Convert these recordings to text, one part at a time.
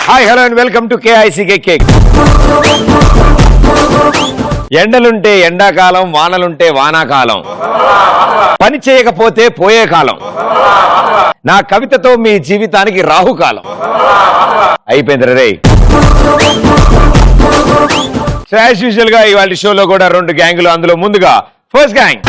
Hi hello and welcome to KICK cake. ఎండలుంటే ఎండాకాలం, వానలుంటే వానాకాలం, పని చేయకపోతే పోయే కాలం, నా కవితతో మీ జీవితానికి రాహుకాలం. అయిపోయింది రే. సో యాజ్ యూజువల్ గా ఇవాళ షోలో కూడా 2 గ్యాంగులు. అందులో ముందుగా ఫస్ట్ గ్యాంగ్.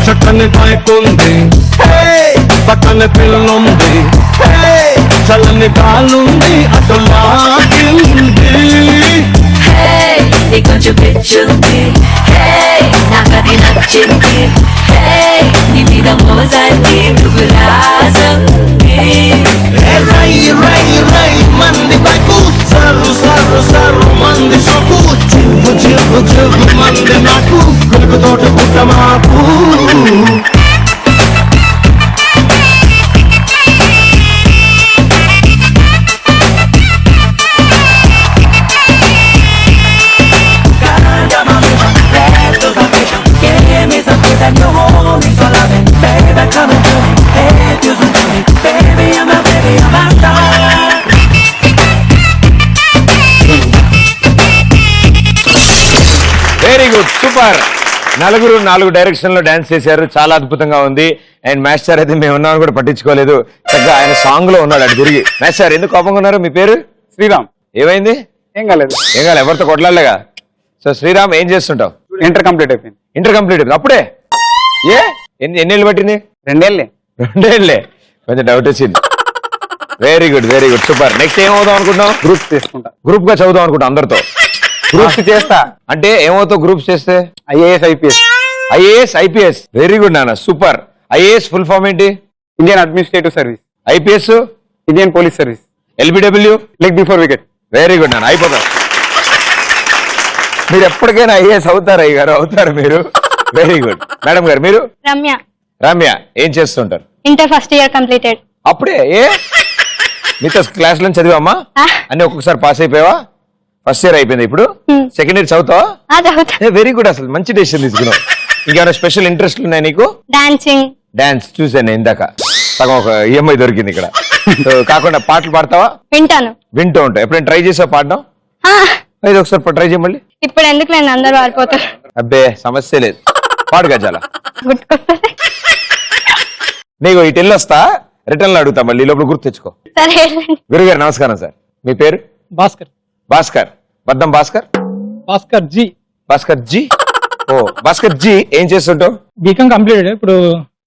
చక్కని బైక్ ఉంది, పక్కన పిల్లలుంది, చల్లని గాలుంది, అటు లాగింది. కొంచెం పిచ్చుంది, నాకది నచ్చింది, నీ మీద మోజాన్ని నువ్వు రాజంది. రై రై రై మంది బైకు, సర్రు సర్రు సర్రు మంది సొక్కు, చివ్వు చివ్వు చివ్వు మంది నాకు, కొడుకు తోట పుట్ట మాకు. Very good, super. నలుగురు 4 డైరెక్షన్ లో డాన్స్ చేశారు, చాలా అద్భుతంగా ఉంది. అండ్ మాస్టర్ అయితే మేము ఉన్నామని కూడా పట్టించుకోలేదు, చక్కగా ఆయన సాంగ్ లో ఉన్నాడు అటు తిరిగి. మాస్టర్ ఎందుకు కోపంగా ఉన్నారు? మీ పేరు? శ్రీరామ్. ఏమైంది? ఏం కాలేదు, ఏం కాదు, ఎవరితో కొట్లాడలేగా. సో శ్రీరామ్ ఏం చేస్తుంటావు? ఇంటర్ కంప్లీట్ అయిపోయింది. ఇంటర్ కంప్లీట్ అయిపోయింది అప్పుడే? ఏ ఎన్నేళ్ళు పట్టింది? 2 ఏళ్ళే. 2 ఏళ్ళే, కొంచెం డౌట్ వచ్చింది. Very good, very good, super. Next ఏమవుదాం అనుకుంటాం? గ్రూప్స్ తీసుకుంటా. గ్రూప్ గా చదువుదాం అనుకుంటాం అందరితో. గ్రూప్స్ చేస్తా. అంటే ఏమవుతావు గ్రూప్స్ చేస్తే? IAS IPS. IAS IPS, very good నాన్న, సూపర్. IAS ఫుల్ ఫామ్ ఏంటి? Indian administrative service. IPS? Indian police service. LBW? Leg before wicket. Very good నాన్న, అయిపోతారు. మీరు ఎప్పటికైనా IAS అవుతారు అయ్య గారు, అవుతారు మీరు. Very good. మేడం గారు మీరు? రమ్య. రమ్య ఏం చేస్తుంటారు? Inter first year completed. అప్పుడే? ఏ మీతో క్లాస్ లో చదివామా? అన్ని ఒక్కొక్కసారి పాస్ అయిపోయావా? ఫస్ట్ ఇయర్ అయిపోయింది, ఇప్పుడు సెకండ్ ఇయర్ చదువుతావా? వెరీ గుడ్, అసలు మంచి డెసిషన్ తీసుకున్నావు. ఇంకేమైనా స్పెషల్ ఇంట్రెస్ట్ ఉన్నాయి నీకు? డాన్సింగ్. డాన్స్ చూసాను ఇందాక, సగం ఒక EMI దొరికింది ఇక్కడ. కాకుండా పాటలు పాడతావా? వింటాను. వింటూ ఉంటావు. ఎప్పుడైనా ట్రై చేసావు పాడడం? ఇది ఒకసారి ట్రై చేయ మళ్ళీ. ఇప్పుడు ఎందుకు లేని అందరూ వాడిపోతారు. అబ్బే సమస్య లేదు, పాడు గజాల. గుర్తుకొస్తుంది. నీకు ఇటు వెళ్ళి వస్తా, రిటర్న్ లో అడుగుతా మళ్ళీ, లోపల గుర్తు తెచ్చుకో. సరే. గురుగారు నమస్కారం సార్, మీ పేరు? భాస్కర్. భాస్కర్, బద్దం భాస్కర్. భాస్కర్ జీ. భాస్కర్ జీ. ఓ భాస్కర్ జీ, ఏం చేస్తుంటావు? BCom completed. ఇప్పుడు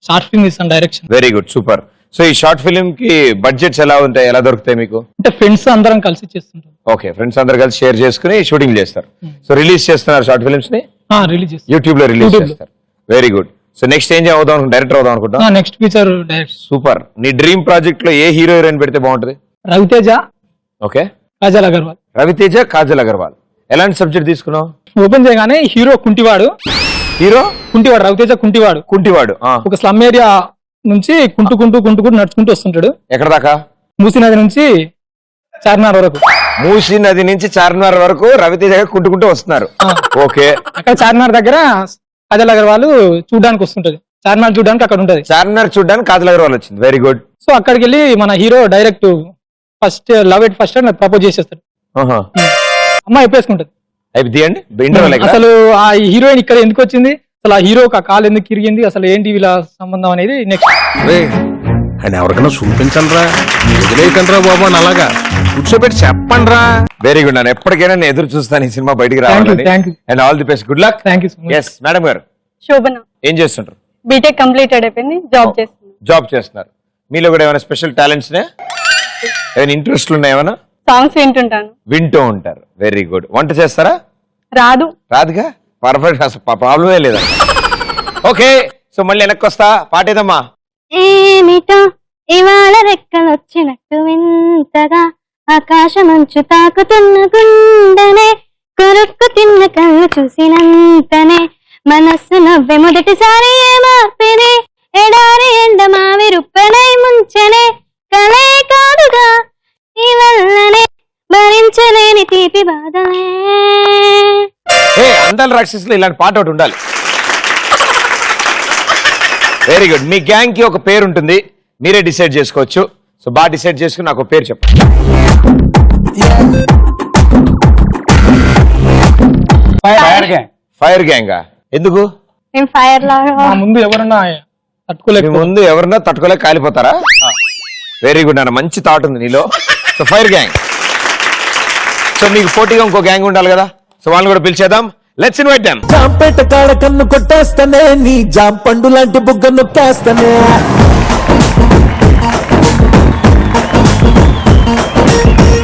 షార్ట్ ఫిల్మ్ ఇస్తాను direction. Very good, super. So ఈ షార్ట్ ఫిల్మ్ కి బడ్జెట్స్ ఎలా ఉంటాయి, ఎలా దొరుకుతాయి మీకు? అంటే ఫ్రెండ్స్ అందరం కలిసి చేస్తుంటాం. ఓకే, ఫ్రెండ్స్ అందరు కలిసి షేర్ చేసుకుని షూటింగ్ చేస్తారు. సో రిలీజ్ చేస్తున్నారు షార్ట్ ఫిల్మ్స్ ని? రిలీజ్ చేస్తాం, యూట్యూబ్ లో రిలీజ్ చేస్తారు. Very good. సో నెక్స్ట్ ఏం అవుదాం అనుకుంటా? డైరెక్టర్ అవుదాం అనుకుంటా? Next feature director. సూపర్. నీ డ్రీమ్ ప్రాజెక్ట్ లో ఏ హీరో హీరోయిన్ పెడితే బాగుంటది? రవితేజ, ఓకే, కాజల్ అగర్వాల్. రవితేజ, కాజల్ అగర్వాల్. ఎలాంటి సబ్జెక్ట్ తీసుకున్నావు? ఓపెన్ చేయగానే హీరో కుంటివాడు. హీరో కుంటివాడు, రవితేజ కుంటివాడు. కుంటివాడు ఒక స్లమ్ ఏరియా నుంచి కుంటూ నడుచుకుంటూ వస్తుంటాడు. ఎక్కడ దాకా? మూసీ నది నుంచి చార్మినార్ వరకు. మూసీ నది నుంచి చార్మినార్ వరకు రవితేజ కుంటుకుంటూ వస్తున్నారు. ఓకే, అక్కడ చార్మినార్ దగ్గర కాజల్ అగర్వాల్ చూడడానికి వస్తుంటది. చార్మినార్ చూడడానికి అక్కడ ఉంటది. చార్మినార్ చూడడానికి కాజల్ అగర్వాల్ వచ్చింది. Very good. సో అక్కడికి వెళ్ళి మన hero direct first love at first అని ప్రపోజ్ చేసేస్తాడు. అమ్మాయి ఒప్పేసుకుంటది. అసలు ఆ హీరోయిన్ ఇక్కడ ఎందుకు వచ్చింది, అసలు ఆ హీరో కాలు ఎందుకు తిరిగింది, అసలు ఏంటి వీళ్ళ సంబంధం అనేది నెక్స్ట్. అని ఎవరికైనా చూపించండి రా, వదిలేయకండి రా బాబు, అని అలాగా కూర్చోబెట్టి చెప్పండి రా. Very good. నేను ఎప్పటికైనా నేను ఎదురు చూస్తాను ఈ సినిమా బయటికి రావాలని. And all the best, good luck. Thank you so much. Yes madam గారు. శోభన. ఏం చేస్తుంటారు? బీటెక్ కంప్లీటెడ్ అయిపోయింది, జాబ్ చేస్తున్నాను. జాబ్ చేస్తున్నారు. మీలో కూడా ఏమైనా స్పెషల్ టాలెంట్స్ ఏమైనా ఇంట్రెస్ట్ ఉన్నాయి? ఏమైనా సాంగ్స్ వింటుంటాను. వింటూ ఉంటారు. Very good. వంట చేస్తారా? రాదు. రాదుగా, పర్ఫెక్ట్, అసలు ప్రాబ్లమే లేదా. ఓకే, సో మళ్ళీ వెనక్కి వస్తా, పాట ఏదమ్మా? ఏమిటో ఇవాళ రెక్కలొచ్చినట్టు వింతగా ఆకాశమంచు తాకుతున్న గుండెనే కొరుక్కు తిన్న కళ్ళు చూసినంతనే మనస్సు నవ్వే మొదటిసారి ఏమార్పినే ఎడారి ఎండ మావి రుప్పనై ముంచెనే కలే కాదుగా ఇవాళ తీపి బాధలే. అందాల రాక్షసులు ఇలాంటి పాట ఒకటి ఉండాలి. Very good. మీ గ్యాంగ్ కి ఒక పేరు ఉంటుంది, మీరే డిసైడ్ చేసుకోవచ్చు. సో బాగా డిసైడ్ చేసుకుని నాకు ఒక పేరు చెప్పండి. Fire gang. ఎందుకు? మేము ఫైర్ లాగా మా ముందు ఎవరన్నా మీ తట్టుకోలేక ముందు ఎవరన్నా తట్టుకోలేక కాలిపోతారా? వెరీ గుడ్ అన్న, మంచి థాట్ ఉంది నీలో. So fire gang. సో మీకు పోటీగా ఇంకో గ్యాంగ్ ఉండాలి కదా, సో వాళ్ళని కూడా పిలిచేద్దాం. Let's invite them. జాంపేట కాడ కన్ను కొట్టేస్తానే, నీ జాం పండు లాంటి బుగ్గ నొక్కేస్తానే.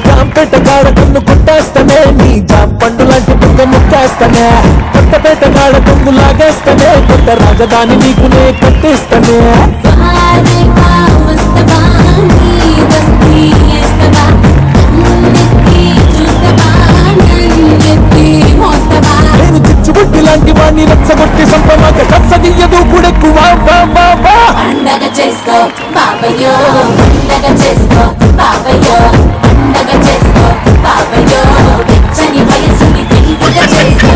జాంపేట కాడ కన్ను కొట్టేస్తానే, నీ జాం పండు లాంటి బుగ్గ నొక్కేస్తానే. కొత్తపేట కాడ కొంగు లాగేస్తానే, కొత్త రాజధాని నీకునే కట్టిస్తానే. నేను చిచ్చుబుట్టి లాంటి వాణ్ణి రెచ్చగొట్టి సంపమాక కచ్చదీయదు కూడెక్కువ. పండగ చేసుకో బాబయ్యో, పండగ చేసుకో బాబయ్యో, పండగ చేసుకో బాబయ్యో, వెచ్చని వయసుని తింటుగా చేసుకో.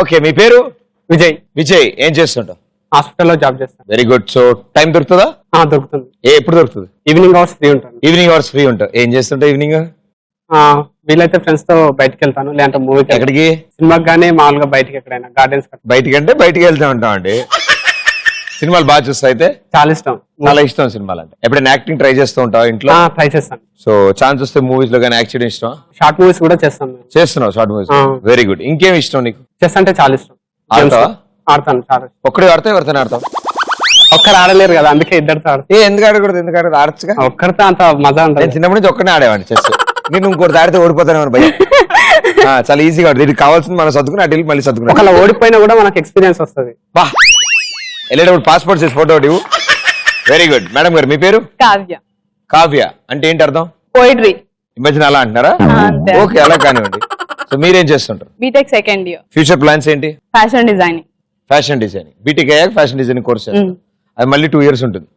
ఓకే, మీ పేరు? విజయ్. విజయ్, ఏం చేస్తుంటావు? హాస్పిటల్లో జాబ్ చేస్తాను. Very good. సో టైం దొరుకుతుందా? దొరుకుతుంది. ఎప్పుడు దొరుకుతుంది? ఈవినింగ్ అవర్స్ ఫ్రీ ఉంటాను. ఈవినింగ్ అవర్స్ ఫ్రీ ఉంటావు. ఏం చేస్తుంటావు ఈవినింగ్? వీలైతే ఫ్రెండ్స్ తో బయటకు వెళ్తాను, లేదంటే మూవీకి. ఎక్కడికి? సినిమాకి గానీ మామూలుగా బయటకి ఎక్కడైనా గార్డెన్స్. బయటికి అంటే బయటికి వెళ్తూ ఉంటాం అండి. సినిమాలు బాగా చూస్తా అయితే? చాలా ఇష్టం. చాలా ఇష్టం సినిమాలు అంటే. ఎప్పుడైనా యాక్టింగ్ ట్రై చేస్తూ ఉంటావు ఇంట్లో? ట్రై చేస్తాను. సో ఛాన్స్ వస్తే మూవీస్ లో కానీ యాక్ట్ చేయడం ఇష్టం? షార్ట్ మూవీస్ కూడా చేస్తాను. చేస్తున్నావు షార్ట్ మూవీస్? Very good. ఇంకేం ఇష్టం నీకు? చెస్ అంటే చాలా ఇష్టం. ఆడతావా? ఆడతాను చాలా. ఒక్కడే ఆడతావు, ఎవరితో ఆడతావు? ఒక్కరు ఆడలేరు కదా, అందుకే ఇద్దరితో ఆడతాను. ఎందుకు ఆడకూడదు? ఎందుకు ఆడదు? ఆడచ్చుగా. ఒక్కరితో అంత మజా ఉంటుంది. నేను చిన్నప్పటి నుంచి ఒక్కడే ఆడేవాడిని చెస్. నేను ఇంకోటి ఆడితే ఓడిపోతాను భయ. చాలా ఈజీగా ఆడు. దీనికి కావాల్సింది మనం సర్దుకుని అటు వెళ్ళి మళ్ళీ సర్దుకుని. ఒకవేళ ఓడిపోయినా కూడా మనకు ఎక్స్పీరియన్స్ వస్తుంది. బా, వెళ్ళేటప్పుడు పాస్పోర్ట్ సైజ్ ఫోటో ఒకటి. Very good. మేడం గారు, మీ పేరు? కావ్య. కావ్య అంటే ఏంటి అర్థం? పోయిటరీ. ఈ మధ్యన అలా అంటున్నారా? అంతే. ఓకే, అలా కానివ్వండి. సో మీరేం చేస్తుంటారు? BTech second year. Future plans ఏంటి? Fashion designing. Fashion designing. BTech అయ్యాక ఫ్యాషన్ డిజైనింగ్ కోర్స్ చేస్తారు. అది మళ్ళీ 2 years ఉంటుంది.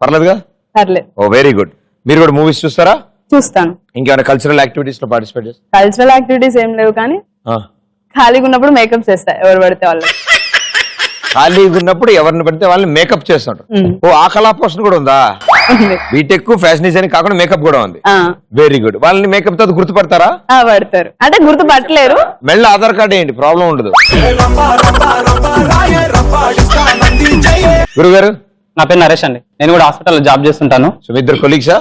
పర్లేదుగా? పర్లేదు. Oh very good. మీరు కూడా మూవీస్ చూస్తారా? చూస్తాను. ఇంకేమైనా కల్చరల్ యాక్టివిటీస్ లో పార్టిసిపేట్ చేస్తారు? కల్చరల్ యాక్టివిటీస్ ఏం లేవు, కానీ ఖాళీగా ఉన్నప్పుడు మేకప్ చేస్తా ఎవరు పడితే వాళ్ళు. ఖాళీగా ఉన్నప్పుడు ఎవరిని పడితే వాళ్ళని మేకప్ చేస్తుంటారు. ఓ, ఆ కళా పోషన్ కూడా ఉందా? బీటెక్ ఫ్యాషన్ డిజైనింగ్ కాకుండా మేకప్ కూడా ఉంది. Very good. వాళ్ళని మేకప్ తో గుర్తుపడతారా? పడతారు అంటే గుర్తుపట్టలేరు. మెల్ల ఆధార్ కార్డు ఏంటి, ప్రాబ్లం ఉండదు. గురుగారు? నా పేరు నరేష్ అండి. నేను కూడా హాస్పిటల్లో జాబ్ చేస్తుంటాను. సో మీ ఇద్దరు కొలీగ్సా?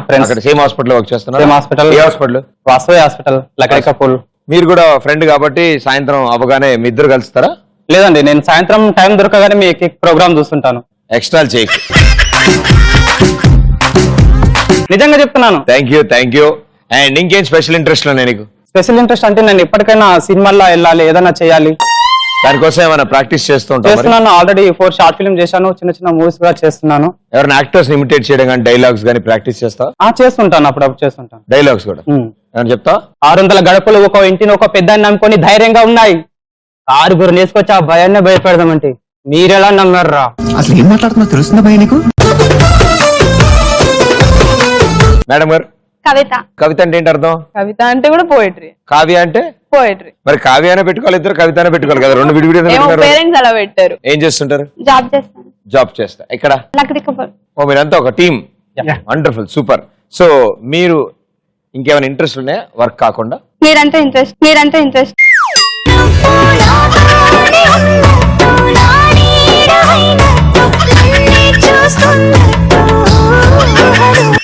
ఫ్రెండ్స్. అక్కడ సేమ్ హాస్పిటల్ వర్క్ చేస్తున్నారు? Same hospital. ఏ హాస్పిటల్? వాసవి హాస్పిటల్, లకడికపూల్. మీరు కూడా ఫ్రెండ్ కాబట్టి సాయంత్రం అవగానే మీ ఇద్దరు కలుస్తారా? లేదండి, నేను సాయంత్రం టైం దొరకగానే మీ ప్రోగ్రామ్ చూస్తుంటాను. ఎక్స్ట్రా చేయకు. నిజంగా చెప్తున్నాను. Thank you. అండ్ ఇంకేం స్పెషల్ ఇంట్రెస్ట్ లో నీకు? స్పెషల్ ఇంట్రెస్ట్ అంటే నేను ఎప్పటికైనా సినిమాల్లో వెళ్ళాలి, ఏదైనా చేయాలి. దానికోసం ఏమైనా ప్రాక్టీస్ చేస్తున్నాను. ఆల్రెడీ 4 షార్ట్ ఫిల్మ్ చేశాను, చిన్న చిన్న మూవీస్ కూడా చేస్తున్నాను. ఎవరైనా యాక్టర్స్ ఇమిటేట్ చేయడం కానీ, డైలాగ్స్ కానీ ప్రాక్టీస్ చేస్తా? చేస్తుంటాను, అప్పుడప్పుడు చేస్తుంటాను. డైలాగ్స్ కూడా ఏమైనా చెప్తా? 600 గడపలు ఒక ఇంటిని ఒక పెద్దాన్ని నమ్ముకొని ధైర్యంగా ఉన్నాయి. 6 నేసుకొచ్చి ఆ భయాన్ని భయపెడదామంటే మీరెలా నమ్మారా? అసలు ఏం మాట్లాడుతున్నా తెలుస్తుందా భయ నీకు? మేడం గారు? కవిత. కవిత అంటే ఏంటి అర్థం? కవిత అంటే కూడా పోయిటరీ. కావ్య అంటే? పోయిటరీ. మరి కావ్య అయినా పెట్టుకోవాలి, ఇద్దరు కవితనే పెట్టుకోవాలి కదా, రెండు విడివిడి. పేరెంట్స్ అలా పెట్టారు. ఏం చేస్తుంటారు? జాబ్ చేస్తాను. జాబ్ చేస్తా. ఎక్కడ? లకడికపూల్. ఓ, మీరంతా ఒక టీమ్. Wonderful, super. సో మీరు ఇంకేమైనా ఇంట్రెస్ట్ ఉన్నాయా వర్క్ కాకుండా? మీరంటే interest.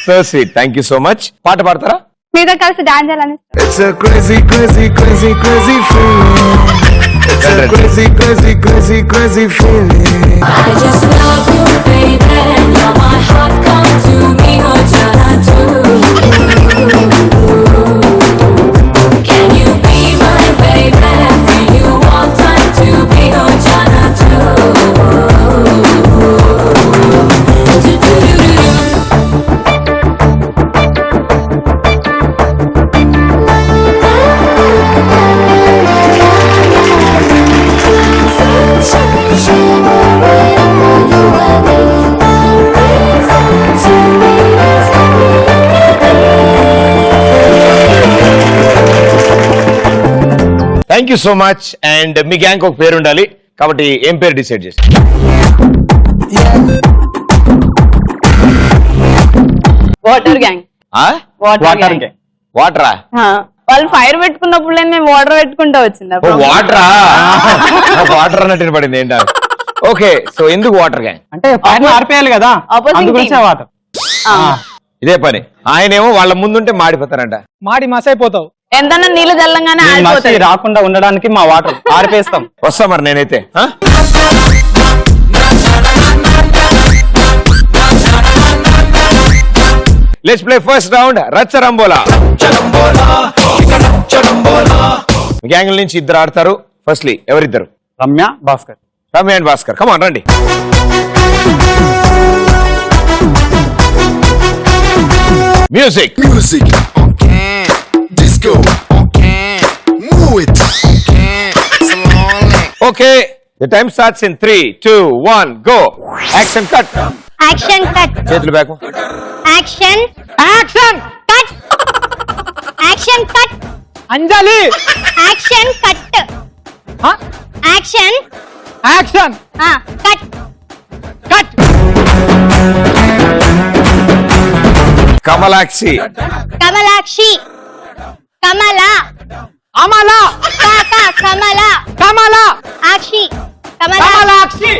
So sweet, thank you so much. పాట పాడతారా? మీతో కలిసి డాన్స్ చేయాలని. It's a crazy, crazy, crazy, crazy feeling. It's a crazy, crazy, crazy, crazy feeling. I just love you, baby, and you're my heart. Come to me, oh Jana, can you be my baby? Feel you want time to be, oh Jana, Sunshine. Thank you so much. And మీ gang ఒక పేరు ఉండాలి కాబట్టి ఏం పేరు decide చేసి? Water gang. Water gang. వాటరా? వాళ్ళు ఫైర్ పెట్టుకున్నప్పుడు మేము వాటర్ పెట్టుకుంటూ వచ్చింది వాటరా? వాటర్ అన్నట్టు పడింది ఏంటో. ఓకే, సో ఎందుకు వాటర్ గ్యాంగ్ అంటే పైన ఆరిపోయాలి కదా, Opposite అందుగురించే team. వాటర్. ఇదే పని. ఆయనేమో వాళ్ళ ముందుంటే మాడిపోతారంట. మాడి మసైపోతావు. ఎంతన్నా నీళ్ళు చల్లంగానే ఈ మసి ఆరిపోతుంది. రాకుండా ఉండడానికి మా వాటర్ ఆరిపేస్తాం. వస్తా మరి నేనైతే. Let's play first round Racharambola. Gang నుంచి ఇద్దరు ఆడతారు. ఫస్ట్లీ ఎవరిద్దరు? రమ్య, భాస్కర్. రమ్య అండ్ భాస్కర్, కమాన్ రండి. Music. Music, disco, move it, okay, the time starts in 3, 2, 1 go. Action cut. Action cut. చేతులు back. Action action cut. Action cut. Anjali. Action cut. Action action cut. Cut. Kamalakshi. Kamalakshi. Kamala. Amala. Kamala. Kamala. ఆక్షి. కమలాక్షి.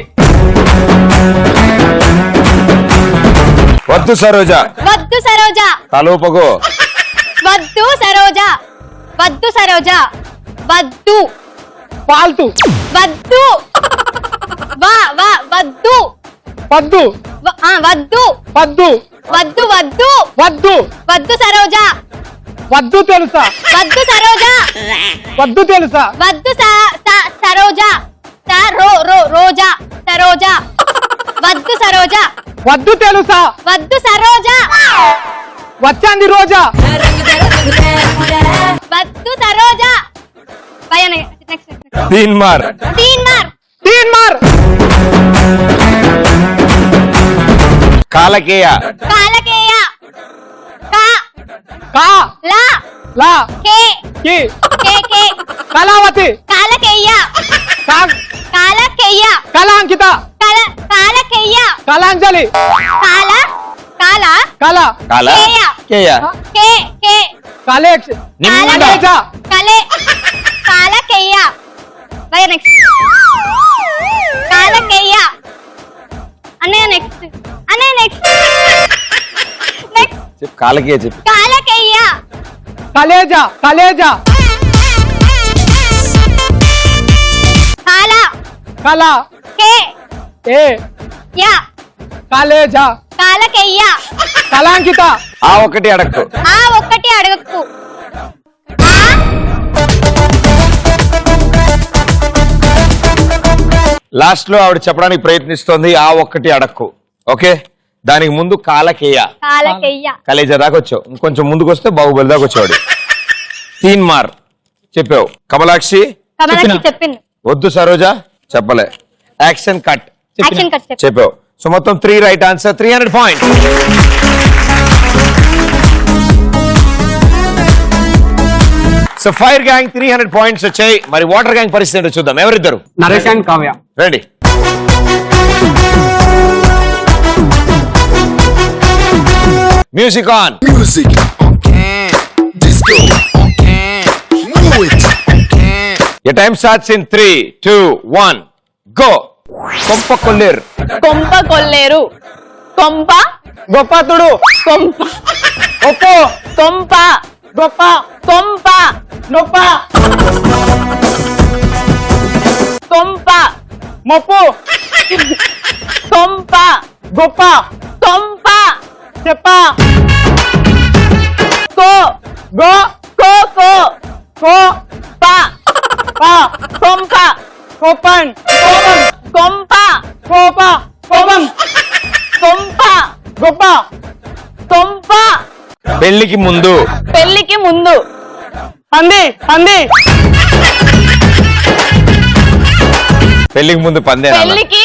వద్దు సరోజ. వద్దు సరోజ. తలోపగో. వద్దు సరోజ. వద్దు సరోజ. వద్దు. పాల్తు. వద్దు. వద్దు. పద్దు. వద్దు. పద్దు. వద్దు. వద్దు. వద్దు. వద్దు సరోజ. వద్దు తెలుసా? వద్దు సరోజ. వద్దు తెలుసా? వద్దు సరోజ. రోజా. సరోజ. వద్దు సరోజ. వద్దు తెలుసా? వద్దు సరోజ. వచ్చంది రోజా. వద్దు సరోజ. నెక్స్ట్. తీన్ మార్. తీన్ మార్. తీన్ మార్. కాలకేయ. కాలకేయ. కా. లా. లా. కే. కి. కే. కళావతి. కాలకేయ. కాలకేయ. కళాంకిత. కాలకేయ. కళాంజలి. కాల. కళ. కాల. కేయ. కేయ. కే. కలేక్ష. నిమ్మండ. కలే. కాలకేయ. నెక్స్ట్. కాలకేయ. అన్నయ్య నెక్స్ట్. నెక్స్ట్. చెప్పు కాలకేయ చెప్పు. కాలకేయ. కలేజా. కలేజా. కాల. కళ. కే. ఏ. యా. కలేజా. కాలకేయ. కళాంకిత. ఆ ఒకటి అడక్కు. ఒక్కటి అడగకు. లాస్ట్ లో ఆవిడ చెప్పడానికి ప్రయత్నిస్తోంది ఆ ఒక్కటి అడక్కు. ఓకే, దానికి ముందు కాలకేయ. కాలకేయ. కలేజా దాకా వచ్చావు. ఇంకొంచెం ముందుకు వస్తే బాహుబలి దాకా వచ్చేవాడు. తీన్ మార్ చెప్పావు. కమలాక్షి. కమలాక్షి చెప్పింది. వద్దు సరోజ చెప్పలే. యాక్షన్ కట్ యాక్షన్ కట్ చెప్పావు. సో మొత్తం 3 right answer, 300 points. So fire gang 300 points వచ్చాయి. మరి వాటర్ గ్యాంగ్ పరిస్థితి ఏంటో చూద్దాం. ఎవరిద్దరు? నరేష్ అండ్ కావ్య. రండి. Music on. music, disco, move it, Your time starts in 3, 2, 1 go. కొంప కొల్లేరు. కొంప కొల్లేరు. కొంప. గొప్పతుడు. కొంప. ఒప్పు. కొంప. గొప్ప. కొంప. నొప్ప. కొంప. మొప్పు. కొంప. గొప్ప. కొంప. చెప్ప. కో. గో. కో. కో. కో. ప. ప. కొంప. కోపన్. కోపం. కొంప. కోప. కోపం. కొంప. గొప్ప. కొంప. పెళ్లికి ముందు. పెళ్లికి ముందు. పంది. పంది. పెళ్లికి ముందు పందే. పెళ్లికి.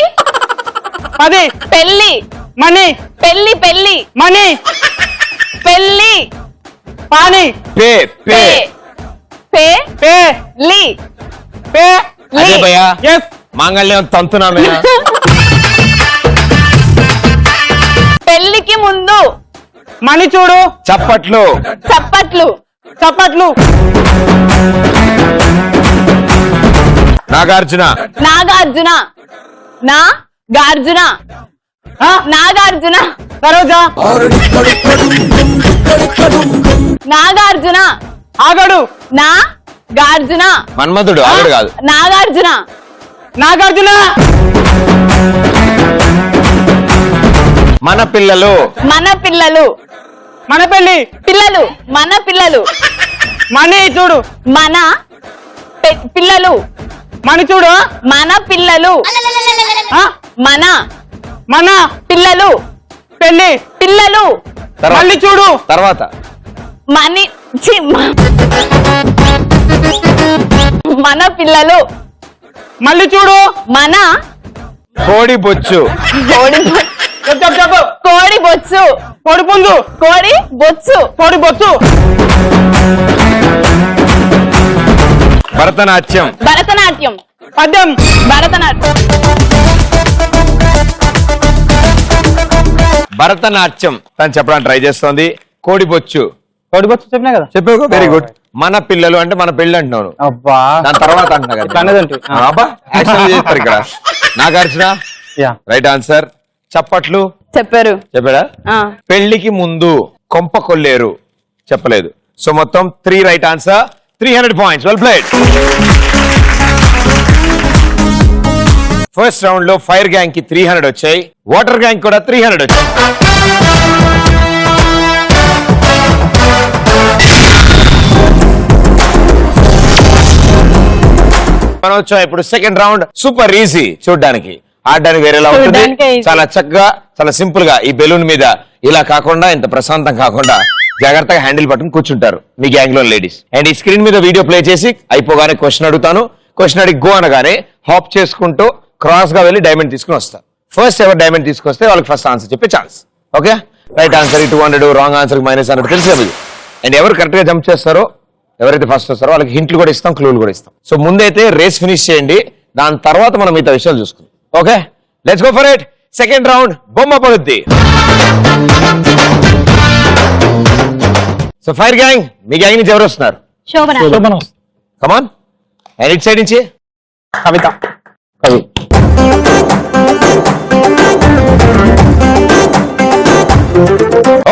పది. పెళ్లి. మణి. పెళ్లి. పెళ్లి. మణి. పెళ్లి. పాని. పే. పే. పే. పే. లి. పే అదే భయ్యా ఎస్ మాంగళ్యం తంతునామే పెళ్లికి ముందు మణి చూడు చప్పట్లు చప్పట్లు చప్పట్లు నాగార్జున నాగార్జున నాగార్జున నాగార్జున సరోజా నాగార్జున ఆగడు నాగార్జున మన్మధుడు ఆవిడ కాదు నాగార్జున నాగార్జున మన పిల్లలు మన పిల్లలు మన పెళ్లి పిల్లలు మన పిల్లలు మణి చూడు మన పిల్లలు మణి చూడు మన పిల్లలు మన మన పిల్లలు పెళ్లి పిల్లలు తర్వాత. మళ్ళీ చూడు తర్వాత మని ఛీ, మన పిల్లలు మళ్ళీ చూడు మన కోడి బొచ్చు కోడి చెప్పు చెప్పు కోడి బొచ్చు కోడి పుంజు కోడి బొచ్చు కోడి బొచ్చు భరతనాట్యం భరతనాట్యం పద్యం భరతనాట్యం భరతనాట్యం తను చెప్పడానికి ట్రై చేస్తోంది కోడి బొచ్చు కోడి బొచ్చు చెప్పినా కదా చెప్పావు వెరీ గుడ్ మన పిల్లలు అంటే మన పెళ్ళి అంటున్నాను అబ్బా దాని తర్వాత అంటున్నా కదా ఇట్లా అన్నదంటే. అబ్బా యాక్షన్ చేస్తారు ఇక్కడ నాగార్జున యా రైట్ ఆన్సర్ చప్పట్లు చెప్పారు చెప్పాడా ఆ, పెళ్లికి ముందు కొంప కొల్లేరు చెప్పలేదు సో మొత్తం 3 right answer 300 points well played first round లో ఫైర్ గ్యాంగ్ కి 300 వచ్చాయి వాటర్ గ్యాంగ్ కూడా 300 వచ్చాయి మనం వచ్చాం ఇప్పుడు సెకండ్ రౌండ్ సూపర్ ఈజీ చూడడానికి ఆడడానికి వేరేలా ఉంటుంది చూడ్డానికే easy. చాలా చక్కగా చాలా సింపుల్ గా ఈ బెలూన్ మీద ఇలా కాకుండా ఇంత ప్రశాంతం కాకుండా జాగ్రత్తగా హ్యాండిల్ పట్టుకుని కూర్చుంటారు మీ గ్యాంగ్ లో లేడీస్ అండ్ ఈ స్క్రీన్ మీద వీడియో ప్లే చేసి అయిపోగానే క్వశ్చన్ అడుగుతాను క్వశ్చన్ అడిగి గో అనగానే హాప్ చేసుకుంటూ క్రాస్ గా వెళ్ళి డైమండ్ తీసుకుని వస్తారు ఫస్ట్ ఎవరు డైమండ్ తీసుకొస్తే వాళ్ళకి ఫస్ట్ ఆన్సర్ చెప్పే chance okay right answer 200 wrong answer -100 తెలిసే మీరు అండ్ ఎవరు కరెక్ట్ గా జంప్ చేస్తారో ఎవరైతే ఫస్ట్ వస్తారో వాళ్ళకి హింట్లు కూడా ఇస్తాం క్లూలు కూడా ఇస్తాం సో ముందైతే రేస్ ఫినిష్ చేయండి దాని తర్వాత మనం మిగతా విషయాలు చూసుకుందాం okay let's go for it second round బొమ్మ పడుద్ది సో ఫైర్ గ్యాంగ్ మీ గ్యాంగ్ నుంచి ఎవరు వస్తున్నారు శోభన శోభన కమాన్ అండ్ ఇట్ సైడ్ నుంచి కవిత కవి